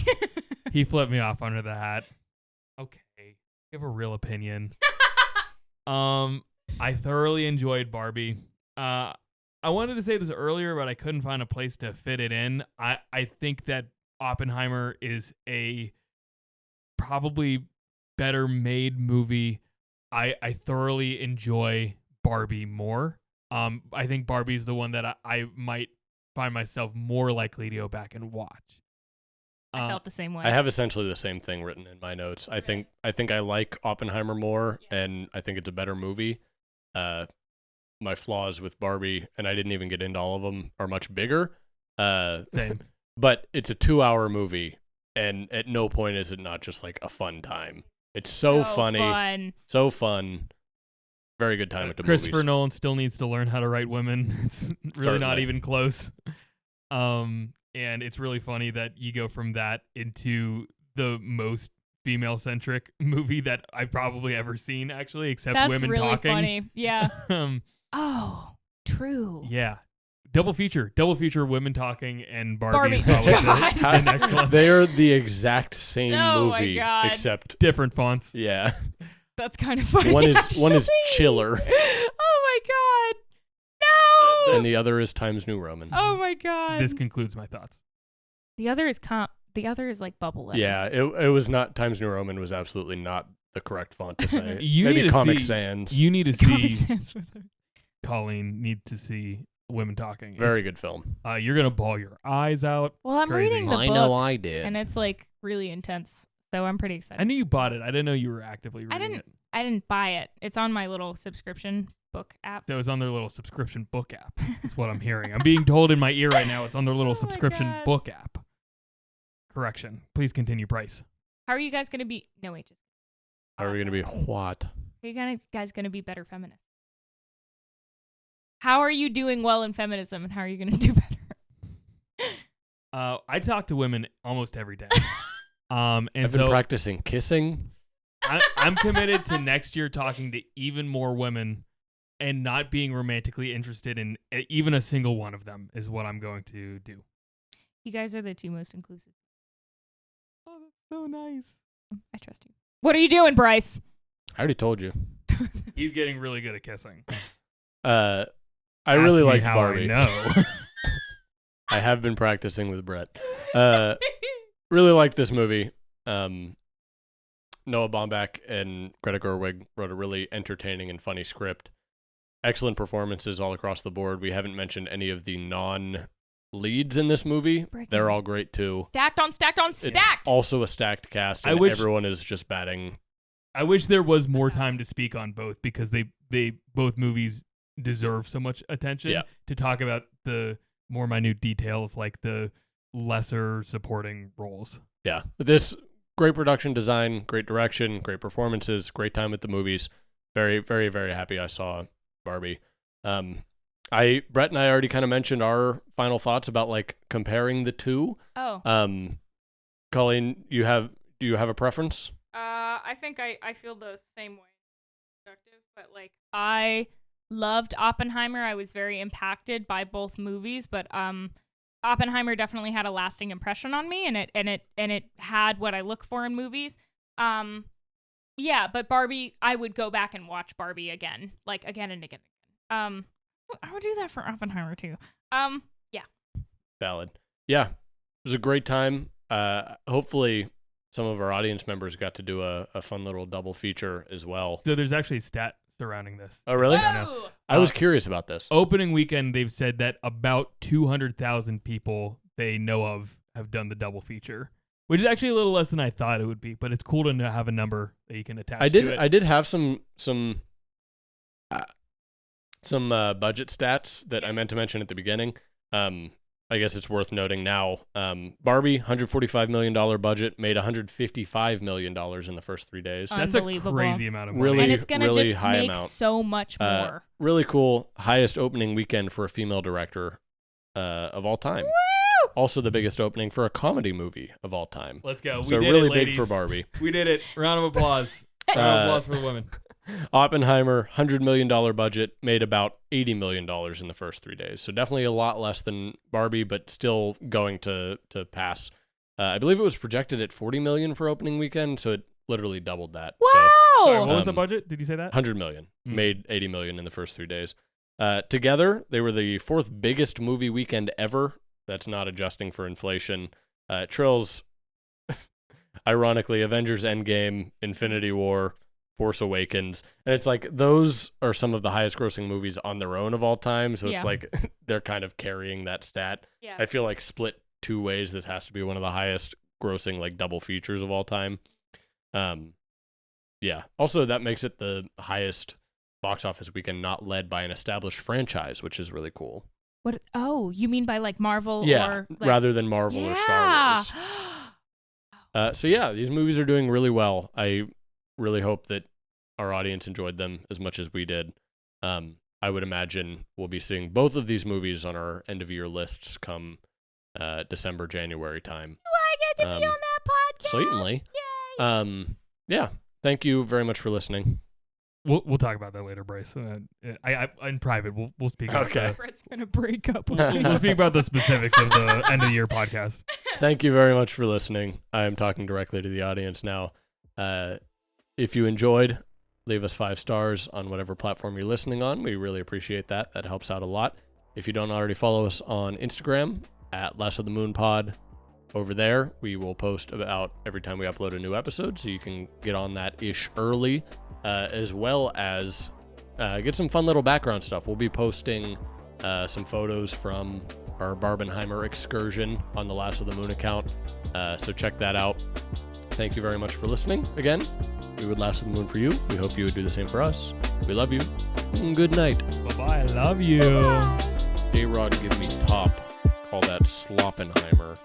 He flipped me off under the hat. Okay, you have a real opinion. I thoroughly enjoyed Barbie. I wanted to say this earlier, but I couldn't find a place to fit it in. I think that Oppenheimer is a probably better made movie. I thoroughly enjoy Barbie more. I think Barbie's the one that I might find myself more likely to go back and watch. I felt the same way. I have essentially the same thing written in my notes. I think I like Oppenheimer more, and I think it's a better movie. My flaws with Barbie, and I didn't even get into all of them, are much bigger. Same. But it's a 2-hour movie, and at no point is it not just like a fun time. It's so funny, fun. so fun. Very good time at the Christopher movies. Nolan still needs to learn how to write women. It's really not Certainly. even close. And it's really funny that you go from that into the most female-centric movie that I've probably ever seen, actually, except That's women really talking. funny. Yeah. um, Oh, true. yeah. Double feature, women talking, and Barbie. Barbie is probably God. the next one. They are the exact same Oh my movie, God. except Different fonts. yeah, That's kind of funny. one is actually. chiller, Oh my god. No. and the other is Times New Roman. Oh my god. This concludes my thoughts. The other is like bubble letters. Yeah, it was not Times New Roman was absolutely not the correct font to say. You Maybe need to Comic see- Sans. You need to Common see, sense with it. Colleen, need to see women talking. Very It's- good film. You're going to bawl your eyes out. Well, I'm Crazy. reading the I book, know I did. and it's like really intense. So I'm pretty excited. I knew you bought it. I didn't know you were actively reading it. I didn't buy it. It's on my little subscription book app. So it's on their little subscription book app. That's what I'm hearing. I'm being told in my ear right now it's on their little Oh my subscription God. book app. Correction. Please continue, Bryce. How are you guys gonna be? No wait, just How are we going to be what? How are you guys gonna be better feminists? How are you doing well in feminism, and how are you gonna do better? I talk to women almost every day. And I've so been practicing kissing. I'm committed to next year talking to even more women and not being romantically interested in even a single one of them is what I'm going to do. You guys are the two most inclusive. Oh, that's so nice. I trust you. What are you doing, Bryce? I already told you. He's getting really good at kissing. I Ask really me liked how Barbie. I know. I have been practicing with Brett. Really liked this movie. Noah Baumbach and Greta Gerwig wrote a really entertaining and funny script. Excellent performances all across the board. We haven't mentioned any of the non-leads in this movie. They're all great too. Stacked on stacked on It's stacked. also a stacked cast, I and wish- everyone is just batting. I wish there was more time to speak on both because they both movies deserve so much attention Yeah. to talk about the more minute details like the lesser supporting roles. Yeah, but this great production design, great direction, great performances, great time at the movies. Very, very, very happy I saw Barbie. Brett and I already kind of mentioned our final thoughts about like comparing the two. Oh. Colleen, do you have a preference? I think I feel the same way. productive, but like I loved Oppenheimer. I was very impacted by both movies, but Oppenheimer definitely had a lasting impression on me, and it had what I look for in movies. Yeah, but Barbie, I would go back and watch Barbie again, like again and again. I would do that for Oppenheimer too. Yeah. Valid. Yeah, it was a great time. Hopefully some of our audience members got to do a fun little double feature as well. So there's actually a stat surrounding this. Oh, really? Whoa! I was curious about this. Opening weekend, they've said that about 200,000 people they know of have done the double feature, which is actually a little less than I thought it would be, but it's cool to have a number that you can attach to it. I did have some budget stats that I meant to mention at the beginning. I guess it's worth noting now. Barbie, $145 million budget, made $155 million in the first 3 days. That's a crazy amount of money. Really, and it's gonna really just high make amount. so much more. Really cool. Highest opening weekend for a female director of all time. Woo! Also the biggest opening for a comedy movie of all time. Let's go. So we did really it, big ladies. for Barbie. We did it. Round of applause. Round of applause for the women. Oppenheimer, $100 million budget, made about $80 million in the first 3 days. So definitely a lot less than Barbie, but still going to pass. I believe it was projected at $40 million for opening weekend, so it literally doubled that. Wow! So, Sorry, what was the budget? Did you say that? $100 million. Made $80 million in the first 3 days. Together, they were the fourth biggest movie weekend ever. That's not adjusting for inflation. Trails, ironically, Avengers Endgame, Infinity War, Force Awakens, and it's like those are some of the highest grossing movies on their own of all time, so it's like they're kind of carrying that stat. Yeah. I feel like split two ways, this has to be one of the highest grossing like double features of all time. Yeah, also that makes it the highest box office weekend not led by an established franchise, which is really cool. What? Oh, you mean by like Marvel? Yeah, or like, rather than Marvel or Star Wars. So yeah, these movies are doing really well. I really hope that our audience enjoyed them as much as we did. I would imagine we'll be seeing both of these movies on our end of year lists come December, January time. Do I get to be on that podcast? Certainly. Yay! Yeah. Thank you very much for listening. We'll talk about that later, Bryce. I in private. We'll speak about Okay. Brett's gonna break up with me. We'll speak about the specifics of the end of the year podcast. Thank you very much for listening. I am talking directly to the audience now. If you enjoyed, leave us 5 stars on whatever platform you're listening on. We really appreciate that. That helps out a lot. If you don't already follow us on Instagram at LassoTheMoonPod, over there we will post about every time we upload a new episode, so you can get on that ish early, as well as get some fun little background stuff. We'll be posting some photos from our Barbenheimer excursion on the Lasso the Moon account, so check that out. Thank you very much for listening. Again, we would Lasso the Moon for you. We hope you would do the same for us. We love you. Good night. Bye-bye. I love you. A-Rod, give me top. Call that Sloppenheimer.